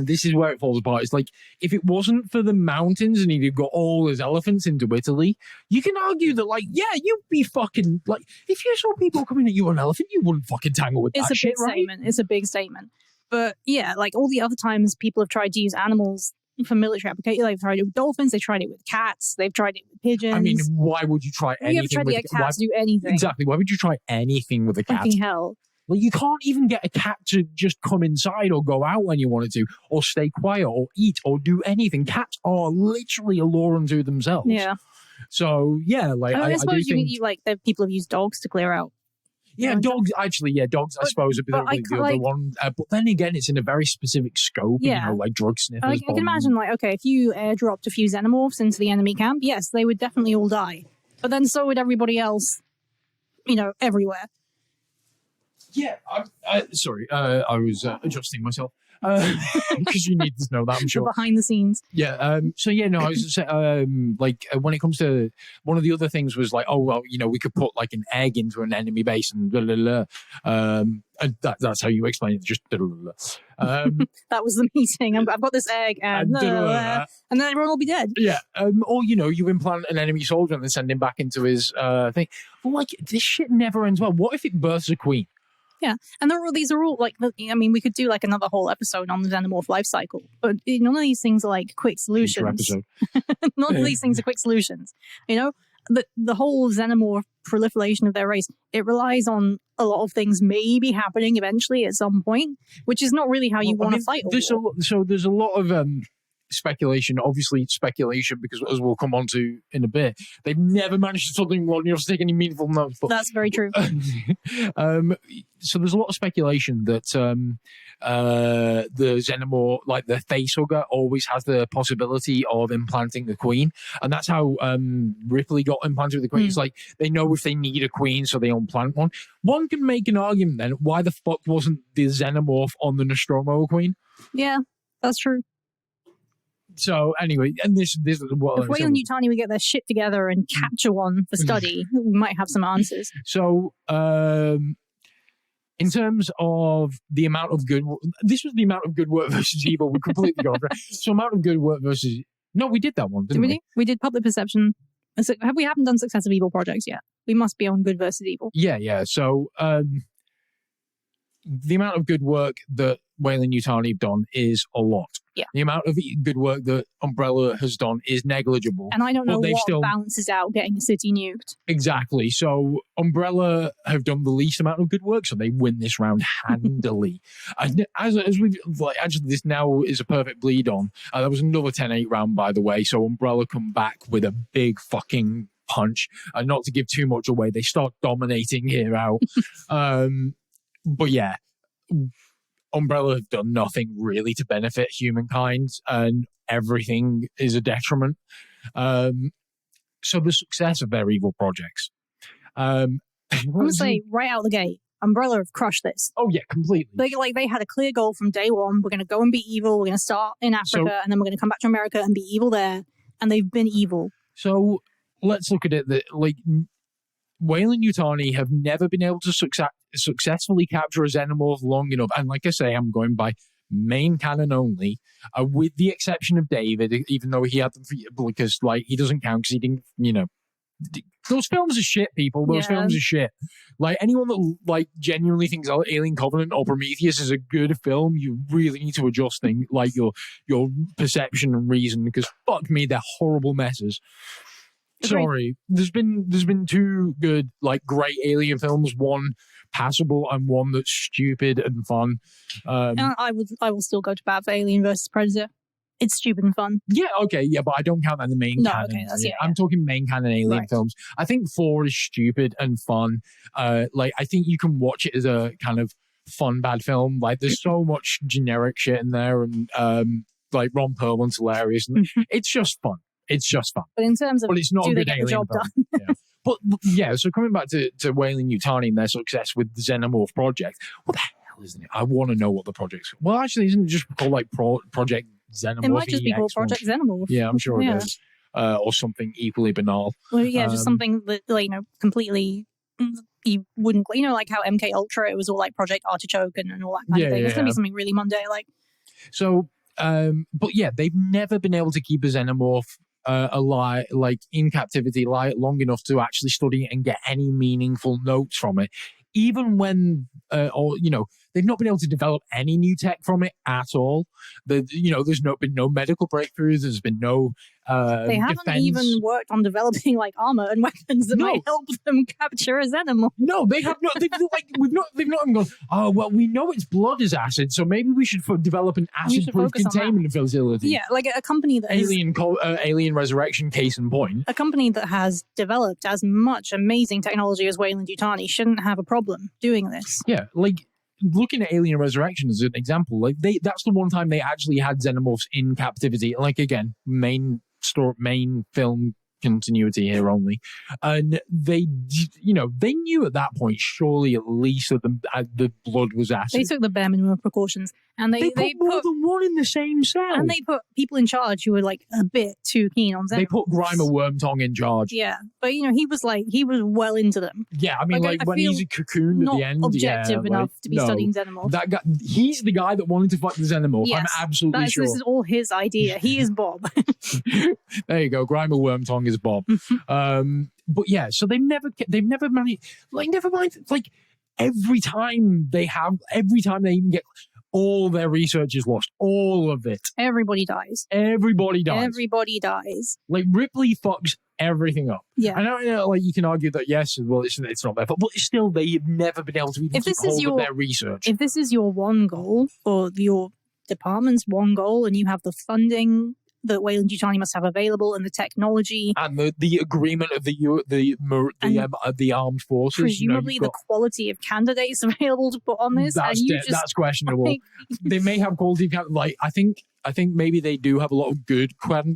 This is where it falls apart. It's like, if it wasn't for the mountains and he'd got all his elephants into Italy, you can argue that, like, yeah, you'd be fucking, like, if you saw people coming at you on an elephant, you wouldn't fucking tangle with that shit, right? It's a big statement. But yeah, like all the other times people have tried to use animals for military application, they've tried it with dolphins, they've tried it with cats, they've tried it with pigeons. I mean, why would you try anything? You ever tried to get cats to do anything? Exactly. Why would you try anything with a cat? Fucking hell. Like, you can't even get a cat to just come inside or go out when you wanted to, or stay quiet, or eat, or do anything. Cats are literally a law unto themselves. Yeah. So, yeah, like, I I suppose do think... like, people have used dogs to clear out. Yeah, dogs, actually, dogs, I suppose, are probably the other one. But then again, it's in a very specific scope, like drug sniffers. I can imagine, like, okay, if you airdropped a few xenomorphs into the enemy camp, yes, they would definitely all die. But then so would everybody else, everywhere. Yeah, sorry, I was adjusting myself. Because you need to know that, I'm sure. Behind the scenes. Yeah. I was saying, when it comes to one of the other things was like, we could put like an egg into an enemy base and blah, blah, blah. And that's how you explain it. Just blah, blah, blah. That was the meeting. I've got this egg and blah, blah, blah, and then everyone will be dead. Yeah. Or you implant an enemy soldier and then send him back into his thing. But like, this shit never ends well. What if it births a queen? Yeah, and these are all like, we could do like another whole episode on the xenomorph life cycle, but none of these things are like quick solutions. None of these things are quick solutions. The whole xenomorph proliferation of their race, it relies on a lot of things maybe happening eventually at some point, which is not really how you want to fight a war. So there's a lot of speculation, obviously speculation, because as we'll come on to in a bit, they've never managed to something well enough to take any meaningful notes. But that's very true. So there's a lot of speculation that the xenomorph, like the facehugger, always has the possibility of implanting a queen, and that's how Ripley got implanted with the queen. It's like they know if they need a queen, so they implant one. One can make an argument then, why the fuck wasn't the xenomorph on the Nostromo queen? Yeah, that's true. So anyway, and this is what if Wayland-Yutani would get their shit together and capture one for study, we might have some answers. So, in terms of the amount of good, this was the amount of good work versus evil. We completely got it. So, amount of good work versus we did that one, didn't we? We did public perception. We haven't done successive evil projects yet. We must be on good versus evil. Yeah. So, the amount of good work that Wayland-Yutani have done is a lot. Yeah. The amount of good work that Umbrella has done is negligible. And I don't know what balances out getting a city nuked. Exactly. So Umbrella have done the least amount of good work, so they win this round handily. As we've actually, this now is a perfect bleed on. There was another 10-8 round, by the way. So Umbrella come back with a big fucking punch. And not to give too much away, they start dominating here out. But yeah. Umbrella have done nothing really to benefit humankind, and everything is a detriment. So the success of their evil projects. I'm going to say right out the gate, Umbrella have crushed this. Oh yeah, completely. They had a clear goal from day one. We're going to go and be evil. We're going to start in Africa, and then we're going to come back to America and be evil there. And they've been evil. So let's look at it. Wayland-Yutani have never been able to successfully capture a xenomorph long enough. And like I say, I'm going by main canon only, with the exception of David, even though he had them because he doesn't count because he didn't, those films are shit, people. Those films are shit. Like, anyone that genuinely thinks Alien Covenant or Prometheus is a good film, you really need to adjust things your perception and reason, because fuck me, they're horrible messes. Sorry, there's been two good, great alien films, one passable and one that's stupid and fun. I will still go to bat for Alien versus Predator. It's stupid and fun. Yeah, okay, yeah, but I don't count that in the main canon. Okay, I'm talking main canon alien films. I think 4 is stupid and fun. I think you can watch it as a kind of fun bad film. There's so much generic shit in there, and Ron Perlman's hilarious, and it's just fun. It's just fun. But in terms of it's not do a they good get the job film. done? Yeah. But yeah, so coming back to Wayland-Yutani and their success with the Xenomorph project, what the hell isn't it? I want to know what the project's. Well, actually, isn't it just called Project Xenomorph? It might just be called Project Xenomorph. Yeah, I'm sure it is. Or something equally banal. Well, yeah, just something that completely you wouldn't, like how MK Ultra, it was all Project Artichoke and all that kind of thing. It's going to be something really mundane, So, but yeah, they've never been able to keep a Xenomorph alive, in captivity, long enough to actually study it and get any meaningful notes from it. Even when, They've not been able to develop any new tech from it at all. There's been no medical breakthroughs. There's been no they haven't defense. even worked on developing like armor and weapons that might help them capture a xenomorph. No, they have not. They've not even gone. Oh well, we know its blood is acid, so maybe we should develop an acid-proof containment facility. Yeah, like a company that Alien Resurrection, case in point. A company that has developed as much amazing technology as Wayland-Yutani shouldn't have a problem doing this. Yeah, like looking at Alien Resurrection as an example, like that's the one time they actually had xenomorphs in captivity. Like again, main film continuity here only, and they knew at that point surely at least that the blood was acid. They took the bare minimum of precautions, and they put more than one in the same cell, and they put people in charge who were like a bit too keen on xenomorphs. They put Grimer Wormtongue in charge. Yeah, but he was well into them. Yeah, I mean, like when he's a cocoon at the end, objective enough to be studying xenomorphs. That guy, he's the guy that wanted to fight the xenomorph. Yes, I'm absolutely sure. This is all his idea. He is Bob. There you go. Grimer Wormtongue is Bob. But yeah, so they've never managed. Like, never mind. Like every time they even get. All their research is lost. All of it. Everybody dies. Like Ripley fucks everything up. Yeah. I know, like you can argue that yes, well, it's not their fault, but still, they've never been able to even keep hold of their research. If this is your one goal, or your department's one goal, and you have the funding that Wayland-Yutani must have available, and the technology, and the agreement of the armed forces, presumably the quality of candidates available to put on this. That's questionable. They may have quality. Like I think maybe they do have a lot of good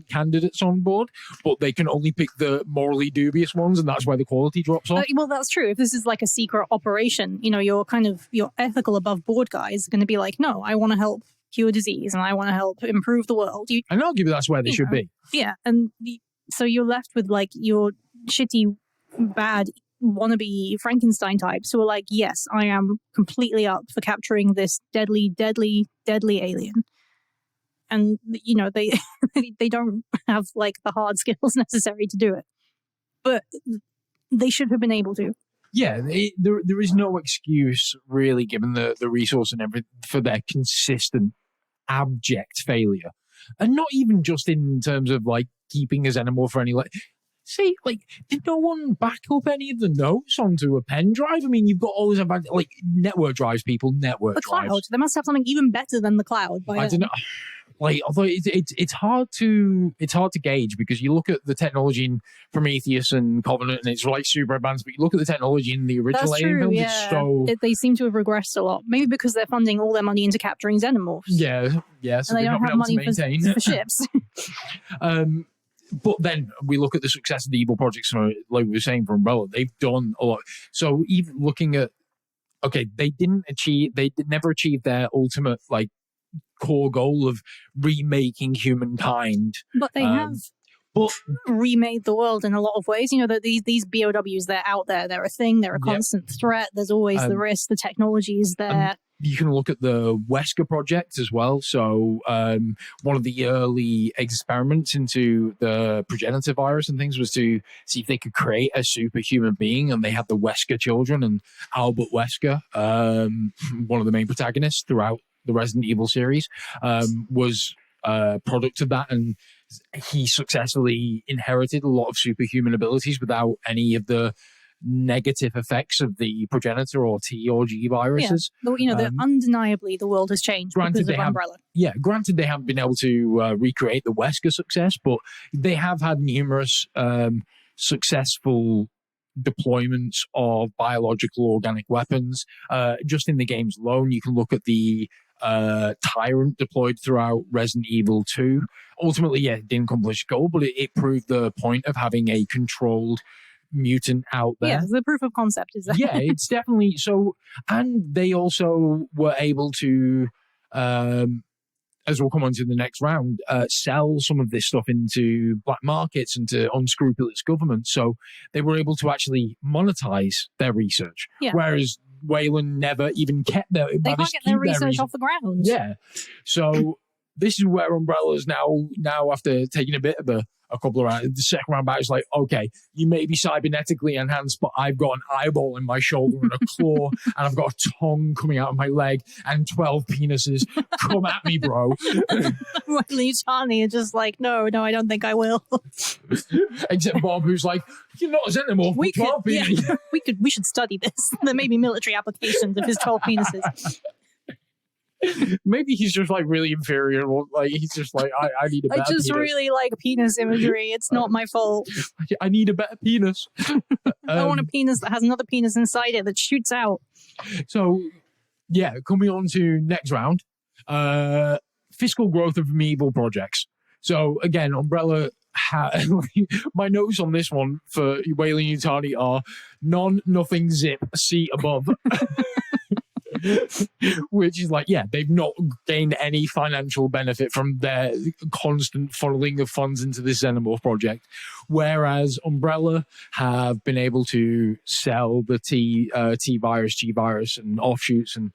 candidates on board, but they can only pick the morally dubious ones, and that's why the quality drops off. Well, that's true. If this is like a secret operation, your ethical above board guys are going to be like, no, I want to help cure disease and I want to help improve the world. And I'll give you that's where they should be. Yeah, and so you're left with like your shitty, bad wannabe Frankenstein types who are like, yes, I am completely up for capturing this deadly, deadly, deadly alien. And they don't have like the hard skills necessary to do it, but they should have been able to. Yeah, there is no excuse really, given the resource and everything, for their consistent abject failure, and not even just in terms of like keeping a xenomorph for any did no one back up any of the notes onto a pen drive? I mean, you've got all this about like network drives, network drives. Cloud. They must have something even better than the cloud. I don't know. Like, although it's hard to gauge, because you look at the technology in Prometheus and Covenant and it's like super advanced, but you look at the technology in the original Alien films, it's so... They seem to have regressed a lot. Maybe because they're funding all their money into capturing xenomorphs. Yeah, so and they don't have money for ships. But then we look at the success of the evil projects, like we were saying, for Umbrella. They've done a lot. So even looking at, they never achieved their ultimate like core goal of remaking humankind. But they have remade the world in a lot of ways. That these BOWs, they're out there. They're a thing. They're a constant threat. There's always the risk. The technology is there. You can look at the Wesker project as well. So one of the early experiments into the progenitor virus and things was to see if they could create a superhuman being, and they had the Wesker children, and Albert Wesker, one of the main protagonists throughout the Resident Evil series, was a product of that, and he successfully inherited a lot of superhuman abilities without any of the negative effects of the progenitor or T or G viruses. Yeah. Undeniably the world has changed because of Umbrella. Granted they haven't been able to recreate the Wesker success, but they have had numerous successful deployments of biological organic weapons. Just in the games alone, you can look at the Tyrant deployed throughout Resident Evil 2. Ultimately, it didn't accomplish the goal, but it proved the point of having a controlled mutant out there. Yeah, the proof of concept is there. Yeah, it's definitely so. And they also were able to, as we'll come on to the next round, sell some of this stuff into black markets and to unscrupulous governments. So they were able to actually monetize their research. Yeah. Whereas Wayland never even kept their... They can't get their research off the ground. Yeah. So this is where Umbrella's now after taking a bit of a couple of rounds. The second round back is like, okay, you may be cybernetically enhanced, but I've got an eyeball in my shoulder and a claw, and I've got a tongue coming out of my leg and 12 penises. Come at me, bro. Wayland-Yutani is just like, no, I don't think I will. Except Bob, who's like, you're not a xenomorph. We should study this. There may be military applications of his 12 penises. Maybe he's just like really inferior. Like he's just like, I need a better penis. Really like penis imagery. It's not my fault. I need a better penis. I want a penis that has another penis inside it that shoots out. So, yeah, coming on to next round. Fiscal growth of medieval projects. So again, Umbrella. My notes on this one for Wayland-Yutani are none, nothing, zip, C above. Which is like, yeah, they've not gained any financial benefit from their constant funneling of funds into this Xenomorph project, whereas Umbrella have been able to sell the T virus, G virus, and offshoots and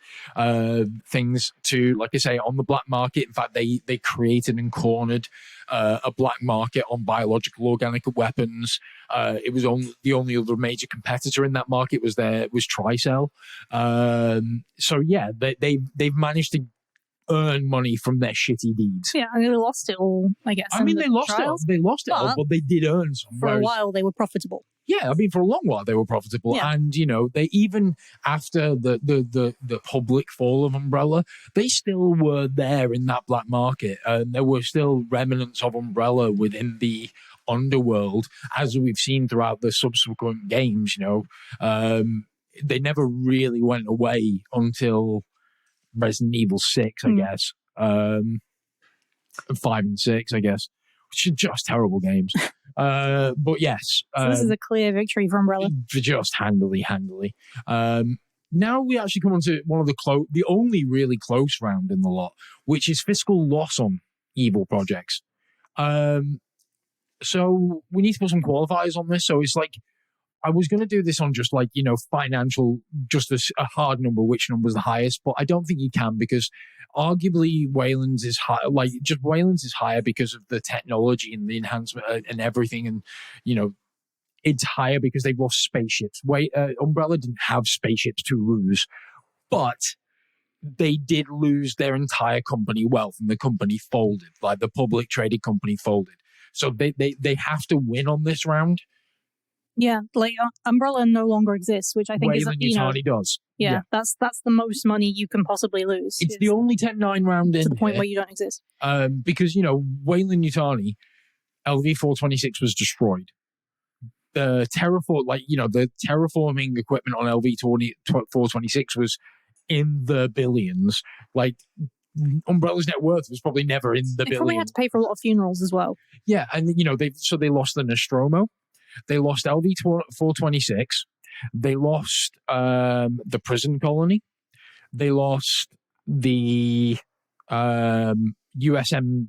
things to, like I say, on the black market. In fact, they created and cornered a black market on biological organic weapons. It was the only other major competitor in that market was Tricell. So yeah, they've managed to earn money from their shitty deeds. Yeah, I mean, they lost it all, I guess. I mean, they lost it all, but they did earn some. For a while, they were profitable. Yeah, I mean, for a long while they were profitable, and they even after the public fall of Umbrella, they still were there in that black market, and there were still remnants of Umbrella within the underworld, as we've seen throughout the subsequent games. They never really went away until Resident Evil 6, I guess, 5 and 6, I guess, which are just terrible games. But yes. So this is a clear victory for Umbrella. Just handily. Now we actually come on to one of the only really close round in the lot, which is fiscal loss on evil projects. So we need to put some qualifiers on this. So it's like, I was going to do this on just like, financial, just a hard number, which number is the highest, but I don't think you can, because arguably Wayland's is high, Wayland's is higher because of the technology and the enhancement and everything. And, it's higher because they've lost spaceships. Umbrella didn't have spaceships to lose, but they did lose their entire company wealth, and the company folded, like the public traded company folded. So they have to win on this round. Yeah, like Umbrella no longer exists, which I think Wayland-Yutani does. Yeah, that's the most money you can possibly lose. It's the only 10-9 round in to the point where you don't exist. Because Wayland-Yutani, LV-426 was destroyed. The terraforming equipment on LV-426 was in the billions. Like, Umbrella's net worth was probably never in the billions. They probably had to pay for a lot of funerals as well. Yeah, and they lost the Nostromo. They lost LV-426. They lost the prison colony. They lost the USM.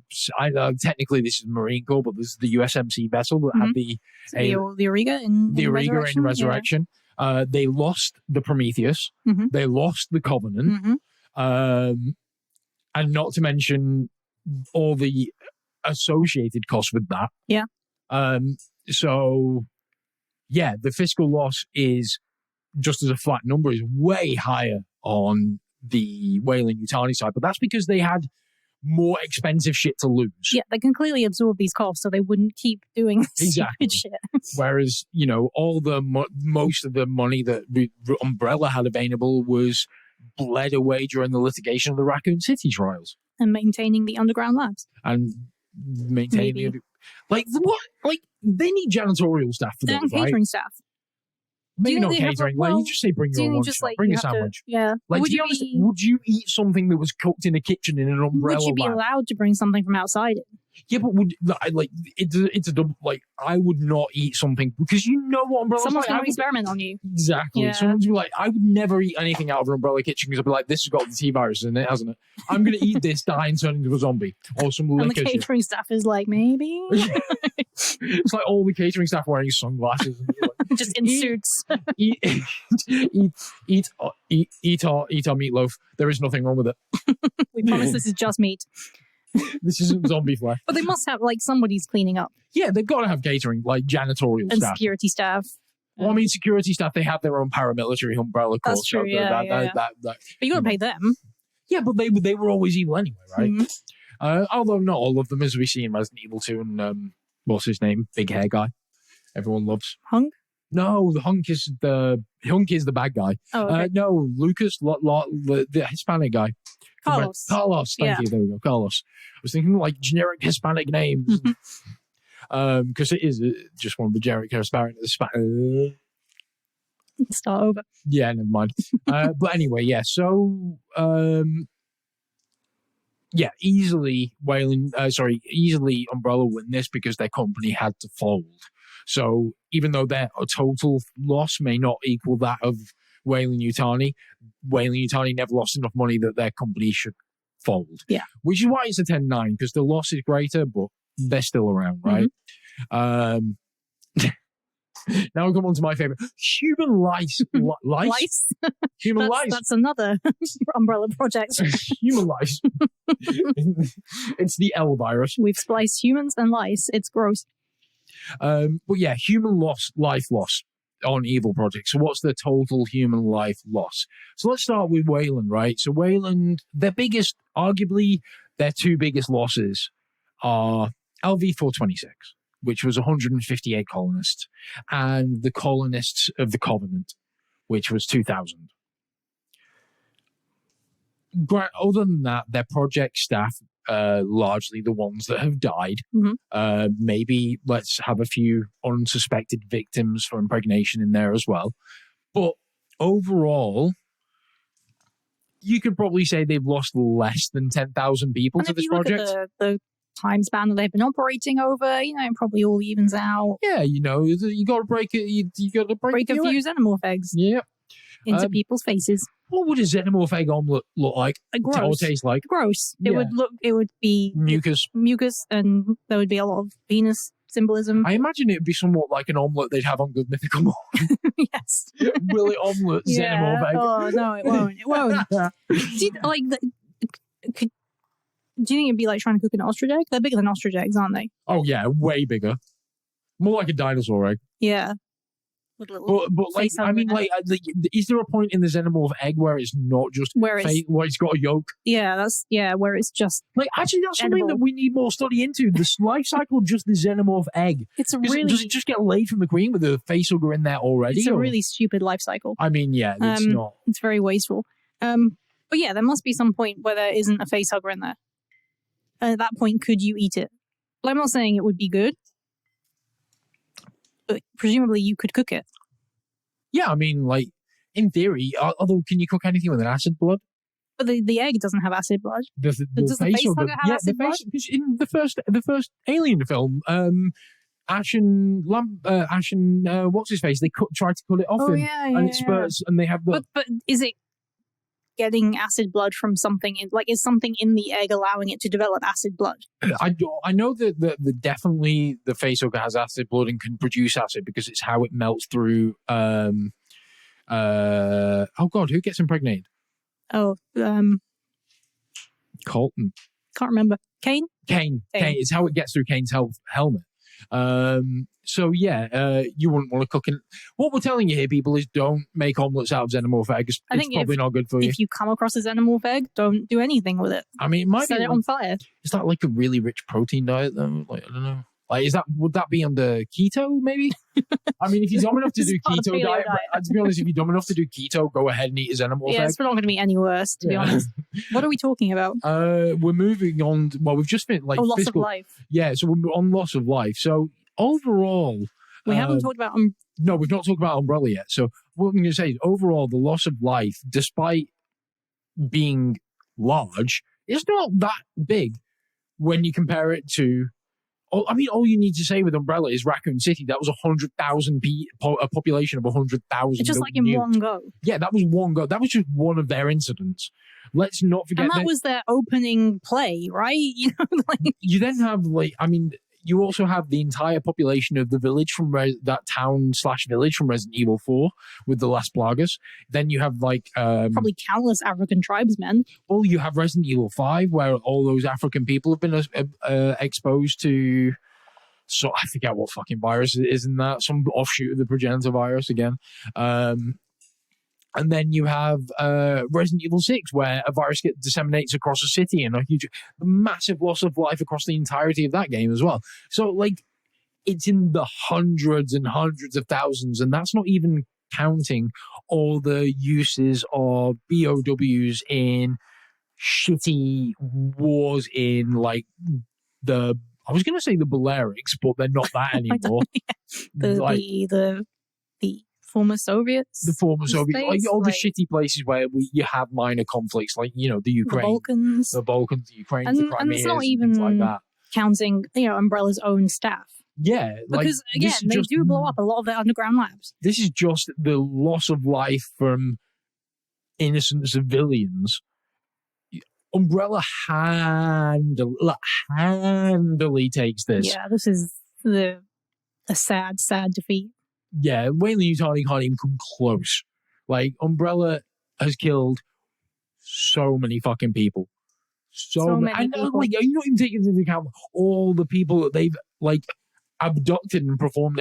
Technically, this is Marine Corps, but this is the USMC vessel that had the Auriga in Resurrection. Yeah. They lost the Prometheus. Mm-hmm. They lost the Covenant. Mm-hmm. And not to mention all the associated costs with that. Yeah. So, yeah, the fiscal loss is, just as a flat number, is way higher on the Wayland-Yutani side, but that's because they had more expensive shit to lose. Yeah, they can clearly absorb these costs, so they wouldn't keep doing stupid shit. Whereas, all the most of the money that Umbrella had available was bled away during the litigation of the Raccoon City trials. And maintaining the underground labs. And maintaining... Like, what? Like, they need janitorial staff for them, right? Catering staff. Maybe not catering. You just say bring your lunch. Bring a sandwich. Like, to be honest, would you eat something that was cooked in a kitchen in an Umbrella? Would you be allowed to bring something from outside it? Yeah, but it's a double. Like, I would not eat something because what Umbrella's someone's going to experiment on you. Exactly. Yeah. Someone's be like, I would never eat anything out of an Umbrella kitchen because I'd be like, this has got the T virus in it, hasn't it? I'm going to eat this, die, and turn into a zombie or some liquor. And the catering staff is like, maybe. It's like all the catering staff wearing sunglasses, and like, just in suits. Eat our meatloaf. There is nothing wrong with it. We promise this is just meat. This isn't zombie flesh. But they must have, like, somebody's cleaning up. Yeah, they've got to have catering, like janitorial And staff. security staff. Well, I mean, security staff, they have their own paramilitary umbrella corps. That's true, yeah. But you got to pay them. Yeah, but they were always evil anyway, right? Mm-hmm. Although not all of them, as we see in Resident Evil 2 and, what's his name? Big hair guy. Everyone loves. Hunk? No, the Hunk is the bad guy. Oh, okay. No, Lucas, the Hispanic guy. Carlos. Thank you. There we go. Carlos. I was thinking like generic Hispanic names. Because it is just one of the generic Hispanic. Start over. Yeah, never mind. But anyway, yeah. So, easily easily Umbrella win this because their company had to fold. So even though their total loss may not equal that of Wayland-Yutani, Wayland-Yutani never lost enough money that their company should fold. Yeah. Which is why it's a 10-9, because the loss is greater, but they're still around, right? Now we come on to my favorite. Human lice. Lice? Human lice. That's another Umbrella project. Human lice. It's the L virus. We've spliced humans and lice. It's gross. But yeah, human life loss on evil projects. So what's the total human life loss? So let's start with Wayland, right? So Wayland, arguably their two biggest losses are LV-426, which was 158 colonists, and the colonists of the Covenant, which was 2,000. Other than that, their project staff, largely the ones that have died. Maybe let's have a few unsuspected victims for impregnation in there as well. But overall, you could probably say they've lost less than 10,000 people to this project. Look at the time span that they've been operating over, it probably all evens out. Yeah, you got to break it. You got to break a few xenomorph eggs. Yeah. Into people's faces. What would a xenomorph egg omelet look like? Gross. Or taste like? Gross. Yeah. It would be mucus, and there would be a lot of penis symbolism. I imagine it would be somewhat like an omelet they'd have on Good Mythical Morning. Yes. Will it omelet xenomorph egg? Oh no, it won't. It won't. Do you think it'd be like trying to cook an ostrich egg? They're bigger than ostrich eggs, aren't they? Oh yeah, way bigger. More like a dinosaur egg. Yeah. But like, I mean, is there a point in the xenomorph egg where it's not just where it's got a yolk? Yeah, where it's just like actually that's something that we need more study into. The life cycle of just the xenomorph egg. Does it just get laid from the queen with the facehugger in there already? It's a really stupid life cycle. I mean, yeah, it's not. It's very wasteful. But yeah, there must be some point where there isn't a facehugger in there. And at that point, could you eat it? Well, I'm not saying it would be good. But presumably you could cook it. Yeah, I mean, like, in theory, although can you cook anything with an acid blood? But the egg doesn't have acid blood. Does the facehugger have acid blood? Because in the first Alien film, Ashen, what's his face? They tried to cut it off him, and it spurts, and they have the. But is it getting acid blood from something is something in the egg allowing it to develop acid blood? I know that definitely the facehugger has acid blood and can produce acid because it's how it melts through oh god, who gets impregnated? Colton. Can't remember. Kane. It's how it gets through Kane's helmet. So yeah, you wouldn't want to cook it. What we're telling you here, people, is don't make omelets out of xenomorph eggs. It's probably not good for you. If you come across a xenomorph egg, don't do anything with it. I mean, it might set it on fire. Is that like a really rich protein diet though? Like, I don't know. Like, would that be under keto, maybe? I mean, if you're dumb enough to do keto diet, to be honest, if you're dumb enough to do keto, go ahead and eat a xenomorph egg. Yeah, it's not going to be any worse, to be honest. What are we talking about? We're moving on. Well, we've just been like loss of life. Yeah, so we're on loss of life. So overall, we haven't talked about no, we've not talked about Umbrella yet. So what I'm going to say is overall, the loss of life, despite being large, is not that big when you compare it to. I mean, all you need to say with Umbrella is Raccoon City. That was 100,000 a population of 100,000. Just like in one go. Yeah, that was one go. That was just one of their incidents. Let's not forget. And that was their opening play, right? You then have You also have the entire population of the village from that town/village from Resident Evil 4 with the last plagas. Then you have like probably countless African tribesmen. Well, you have Resident Evil 5 where all those African people have been exposed to. So I forget what fucking virus it is in that. Some offshoot of the progenitor virus again. And then you have Resident Evil 6, where a virus disseminates across a city and a massive loss of life across the entirety of that game as well. So, like, it's in the hundreds and hundreds of thousands, and that's not even counting all the uses of BOWs in shitty wars in, like, I was going to say the Balearics, but they're not that anymore. The former Soviets. The former Soviets, like all the like, shitty places where you have minor conflicts, like, you know, the Ukraine. The Balkans, the Ukraine, the Crimea, and it's not even things like that. Counting, you know, Umbrella's own staff. Yeah. Because, again, they do blow up a lot of their underground labs. This is just the loss of life from innocent civilians. Umbrella handily takes this. Yeah, this is a sad, sad defeat. Yeah, Wayland-Yutani can't even come close. Like, Umbrella has killed so many fucking people. So many people. Like, you're not even taking into account all the people that they've, like, abducted and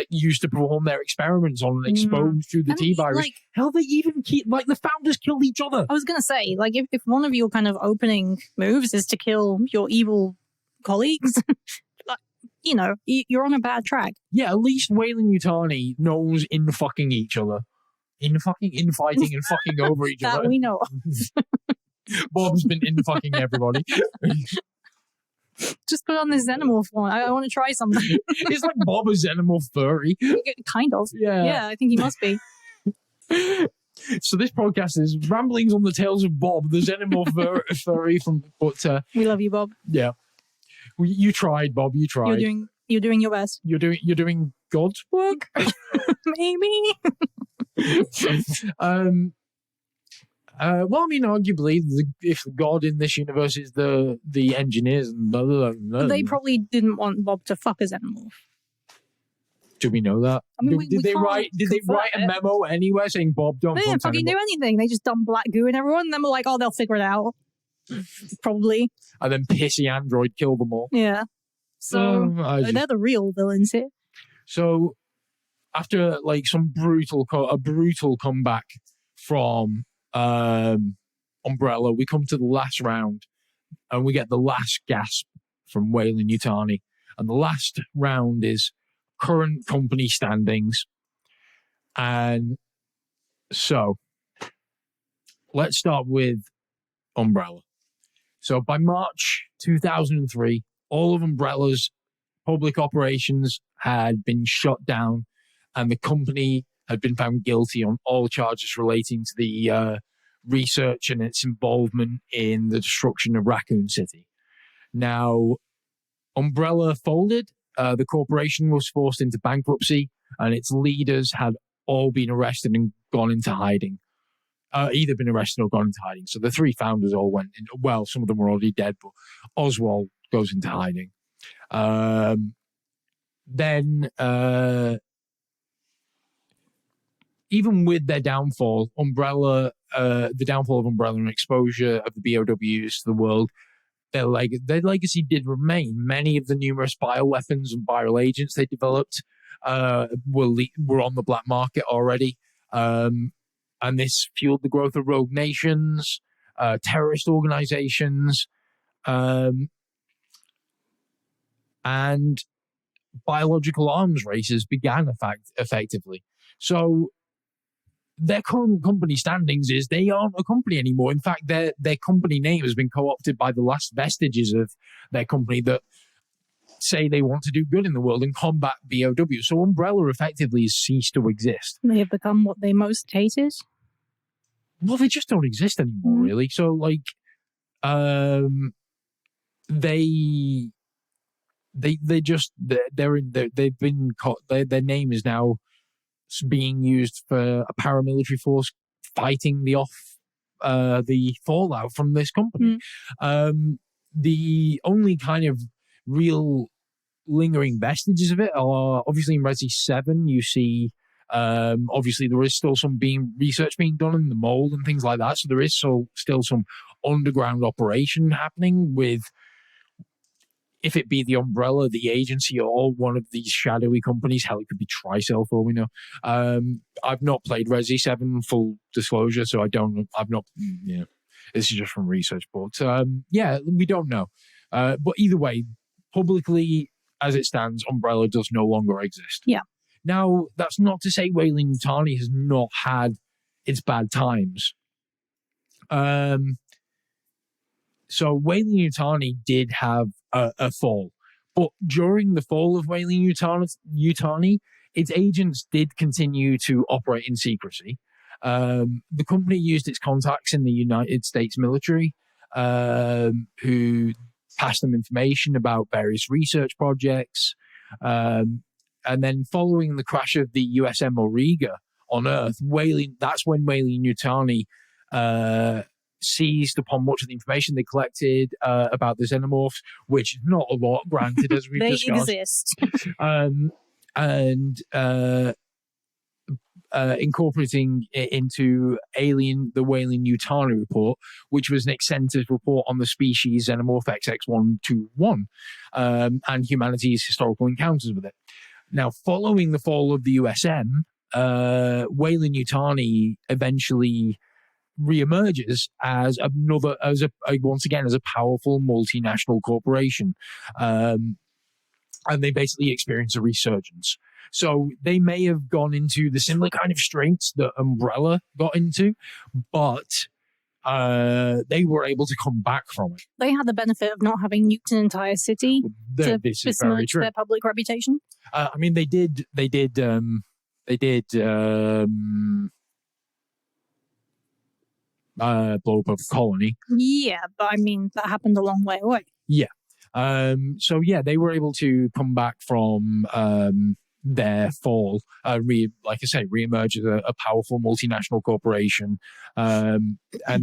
used to perform their experiments on and exposed through the T-virus. Like, hell, they even keep, like, the founders killed each other. I was going to say, like, if one of your kind of opening moves is to kill your evil colleagues, you know, you're on a bad track. Yeah, at least Wayland-Yutani knows in fucking each other. Infighting and fucking over each other. That we know of. Bob's been in-fucking everybody. Just put on the Xenomorph one. I want to try something. It's like Bob a Xenomorph furry. Kind of. Yeah, I think he must be. So this podcast is ramblings on the tales of Bob, the Xenomorph furry from... But, we love you, Bob. Yeah. You tried, Bob. You tried. You're doing your best. You're doing God's work. Maybe. Well, I mean, arguably, if God in this universe is the engineers, they probably didn't want Bob to fuck a Xenomorph. Do we know that? I mean, did they write a memo anywhere saying Bob don't? They didn't fucking do anything. They just dumped black goo in everyone, and then were like, "Oh, they'll figure it out." Probably. And then pissy android killed them all. Yeah. So they're the real villains here. So after like a brutal comeback from Umbrella, we come to the last round, and we get the last gasp from Wayland-Yutani, and the last round is current company standings. And so let's start with Umbrella. So by March 2003, all of Umbrella's public operations had been shut down, and the company had been found guilty on all charges relating to the research and its involvement in the destruction of Raccoon City. Now, Umbrella folded. The corporation was forced into bankruptcy, and its leaders had all been arrested and gone into hiding. Either been arrested or gone into hiding. So the three founders all went in. Well, some of them were already dead, but Oswald goes into hiding. Then, even with their downfall, the downfall of Umbrella and exposure of the BOWs to the world, their legacy did remain. Many of the numerous bioweapons and viral agents they developed were on the black market already. And this fueled the growth of rogue nations, terrorist organizations, and biological arms races began effectively. So their current company standings is they aren't a company anymore. In fact, their company name has been co-opted by the last vestiges of their company that say they want to do good in the world and combat BOW. So Umbrella effectively has ceased to exist. They have become what they most hated. Well, they just don't exist anymore, really. So, like, they've been caught. Their name is now being used for a paramilitary force fighting the fallout from this company. The only kind of real lingering vestiges of it are obviously in Resi 7. You see, obviously there is still some research being done in the mold and things like that. So there is still some underground operation happening with, if it be the Umbrella, the agency, or one of these shadowy companies. Hell, it could be Tricell for all we know. I've not played Resi 7, full disclosure, so I've not, this is just from research, but we don't know. But either way, publicly, as it stands, Umbrella does no longer exist. Yeah. Now, that's not to say Wayland-Yutani has not had its bad times. So Wayland-Yutani did have a fall. But during the fall of Wayland-Yutani, its agents did continue to operate in secrecy. The company used its contacts in the United States military, who passed them information about various research projects. And then following the crash of the USM Auriga on Earth, that's when Wayland-Yutani seized upon much of the information they collected about the Xenomorphs, which is not a lot, granted, as we've they discussed. exist. Incorporating it into the Wayland-Yutani report, which was an extensive report on the species Xenomorph XX121 and humanity's historical encounters with it. Now, following the fall of the USM, Wayland-Yutani eventually reemerges as once again as a powerful multinational corporation, and they basically experience a resurgence. So they may have gone into the similar kind of straits that Umbrella got into, but they were able to come back from it. They had the benefit of not having nuked an entire city to besmirch their public reputation. I mean, they did blow up a colony. Yeah, but I mean, that happened a long way away. Yeah. So yeah, they were able to come back from their fall, like I say, reemerge as a powerful multinational corporation. And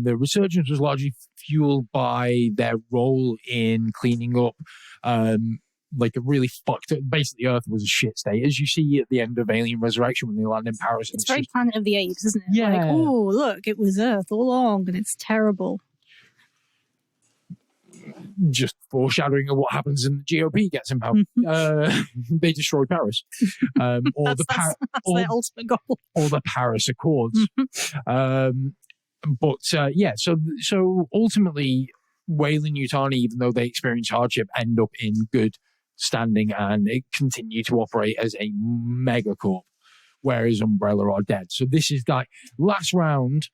the resurgence was largely fueled by their role in cleaning up like a really fucked up, basically Earth was a shit state, as you see at the end of Alien Resurrection when they land in Paris. It's very Planet of the Apes, isn't it? Yeah. Like, oh, look, it was Earth all along and it's terrible. Just foreshadowing of what happens in the GOP gets in power. They destroy Paris. Or that's their ultimate goal. Or the Paris Accords. So ultimately, Wayland-Yutani, even though they experience hardship, end up in good standing and it continue to operate as a megacorp, whereas Umbrella are dead. So this is like last round.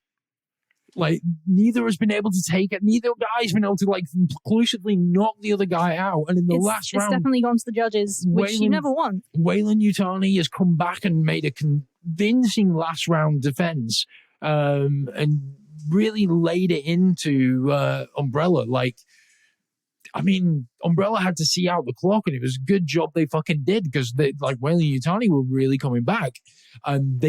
Like, neither has been able to take it. Neither guy's been able to, like, conclusively knock the other guy out. And in the last round... It's definitely gone to the judges, which you never want. Wayland-Yutani has come back and made a convincing last round defense and really laid it into Umbrella. Like, I mean, Umbrella had to see out the clock, and it was a good job they fucking did, because Wayland-Yutani were really coming back. And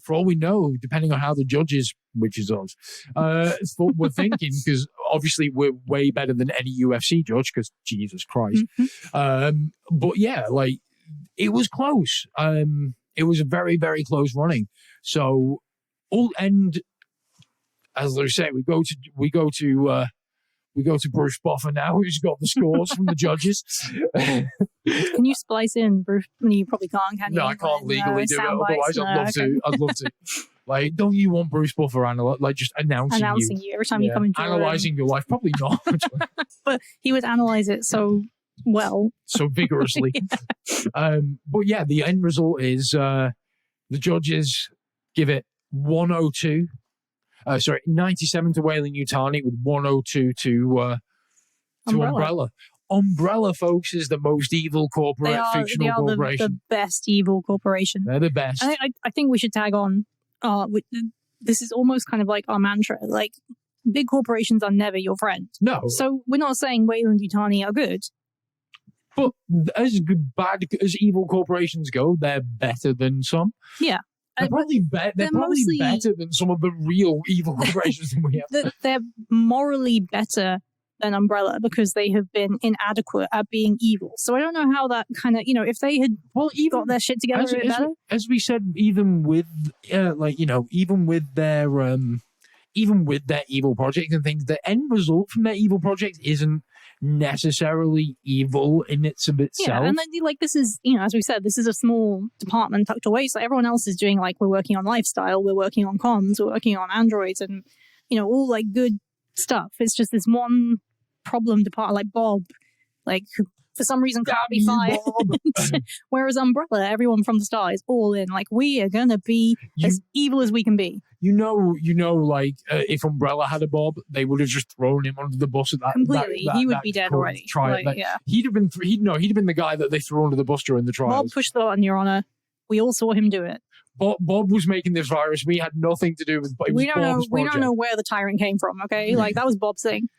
for all we know, depending on how the judges, which is us, we're thinking, because obviously we're way better than any UFC judge, because Jesus Christ. But yeah, like, it was close. It was a very, very close running. So, as I say, we go to Bruce Buffer now, who's got the scores from the judges. Can you splice in Bruce? You probably can't, can you? No, I can't legally do it. Otherwise, I'd love to. Like, don't you want Bruce Buffer just announcing you every time you come into analyzing your life? Probably not. But he would analyze it so well, so vigorously. But yeah, the end result is the judges give it 102. 97 to Wayland-Yutani with 102 to Umbrella. Umbrella, folks, is the most evil fictional corporation. The best evil corporation. They're the best. I think we should tag on. This is almost kind of like our mantra. Like, big corporations are never your friend. No. So we're not saying Wayland-Yutani are good. But as bad as evil corporations go, they're better than some. Yeah. They're probably better than some of the real evil corporations that we have. They're morally better than Umbrella because they have been inadequate at being evil. So I don't know how that kind of, if they had got their shit together a bit better. As we said, even with their evil project and things, the end result from their evil project isn't necessarily evil in its of itself. Yeah, and then this is, as we said, this is a small department tucked away. So everyone else is doing we're working on lifestyle, we're working on comms, we're working on androids, and all good stuff. It's just this one problem department, like Bob, who for some reason can't be fired. Whereas Umbrella, everyone from the start is all in. We are gonna be as evil as we can be. If Umbrella had a Bob, they would have just thrown him under the bus at that. Completely, he would be dead already. He'd have been the guy that they threw under the bus during the trials. Bob pushed the button, Your Honor. We all saw him do it. Bob was making this virus. We had nothing to do with it. We don't know where the tyrant came from. Okay, that was Bob's thing.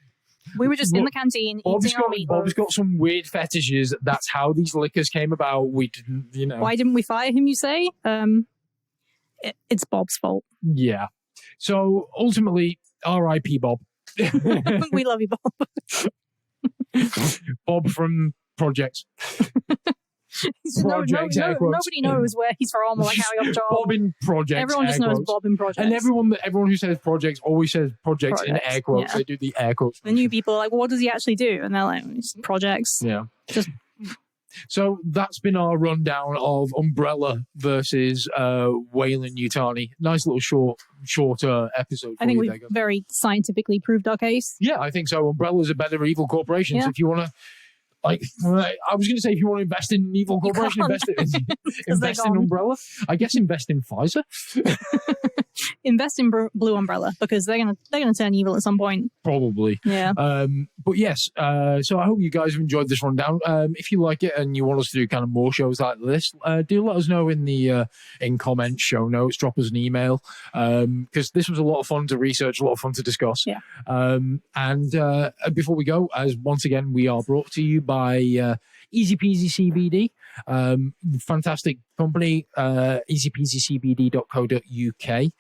We were just in the canteen eating our meatloaf. Bob's got some weird fetishes. That's how these liquors came about. We didn't, Why didn't we fire him, you say? It's Bob's fault. Yeah. So ultimately, R.I.P. Bob. We love you, Bob. Bob from Projects. Nobody knows where he's from or how he got a job. Bob in Projects. Everyone just knows Bob in Projects. And everyone who says Projects always says Projects in air quotes. Yeah. They do the air quotes. The new people are like, well, what does he actually do? And they're like, Projects. Yeah. Just. So that's been our rundown of Umbrella versus Wayland-Yutani. Nice little shorter episode. I think we've very scientifically proved our case. Yeah, I think so. Umbrella's a better evil corporation. Yeah. So if you want to, I was going to say if you want to invest in an evil corporation, invest in Umbrella. I guess invest in Pfizer. Invest in Blue Umbrella because they're gonna turn evil at some point. Probably. Yeah. But yes. So I hope you guys have enjoyed this rundown. If you like it and you want us to do kind of more shows like this, do let us know in the in comments, show notes, drop us an email because this was a lot of fun to research, a lot of fun to discuss. Yeah. And before we go, as once again we are brought to you by Easy Peasy CBD. Fantastic company, easypeasycbd.co.uk.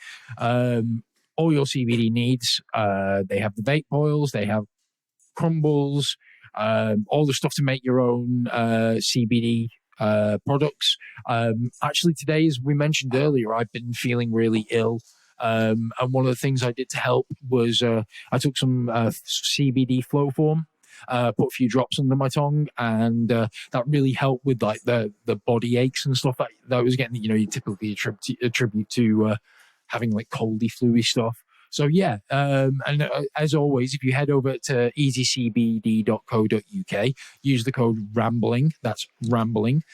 All your CBD needs. They have the vape oils, they have crumbles, all the stuff to make your own CBD products. Actually, today, as we mentioned earlier, I've been feeling really ill. And one of the things I did to help was I took some CBD flow form. Put a few drops under my tongue, and that really helped with the body aches and stuff that I was getting. You typically attribute to having coldy, fluey stuff. So yeah, and as always, if you head over to easycbd.co.uk, use the code RAMBLING. That's RAMBLING.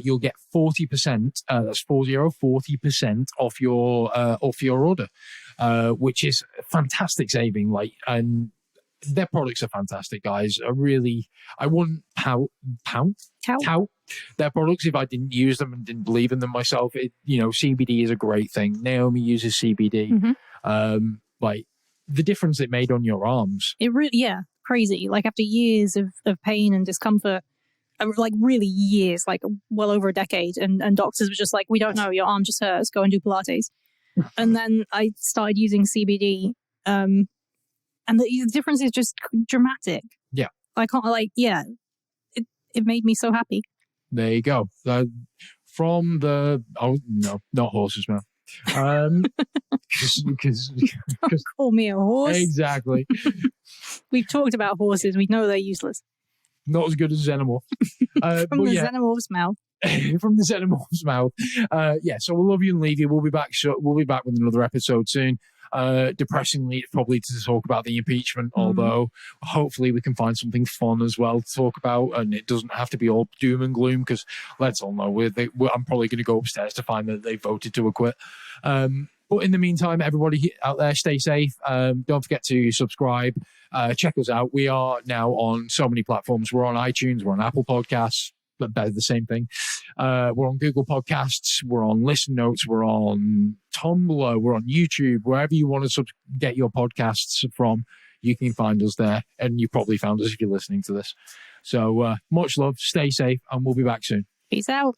You'll get 40%. That's 40% off your order, which is fantastic saving. And their products are fantastic, guys. I wouldn't tout their products if I didn't use them and didn't believe in them myself. CBD is a great thing. Naomi uses CBD. Mm-hmm. The difference it made on your arms. It really, crazy. After years of pain and discomfort, really years, well over a decade, and doctors were just like, we don't know, your arm just hurts, go and do Pilates. And then I started using CBD, and the difference is just dramatic. Yeah. I can't, it made me so happy. There you go. From the, oh, no, not horses, man. Because Don't call me a horse. Exactly. We've talked about horses. We know they're useless. Not as good as Xenomorph. Xenomorph's mouth. From the Xenomorph's mouth. So we'll love you and leave you. We'll be back with another episode soon. Depressingly, probably to talk about the impeachment, although hopefully we can find something fun as well to talk about, and it doesn't have to be all doom and gloom, because let's all know I'm probably going to go upstairs to find that they voted to acquit. But in the meantime, everybody out there, stay safe. Don't forget to subscribe. Check us out. We are now on so many platforms. We're on iTunes, we're on Apple Podcasts, but they're the same thing. We're on Google Podcasts, we're on Listen Notes, we're on Tumblr, we're on YouTube. Wherever you want to get your podcasts from, you can find us there. And you probably found us if you're listening to this. So much love, stay safe, and we'll be back soon. Peace out.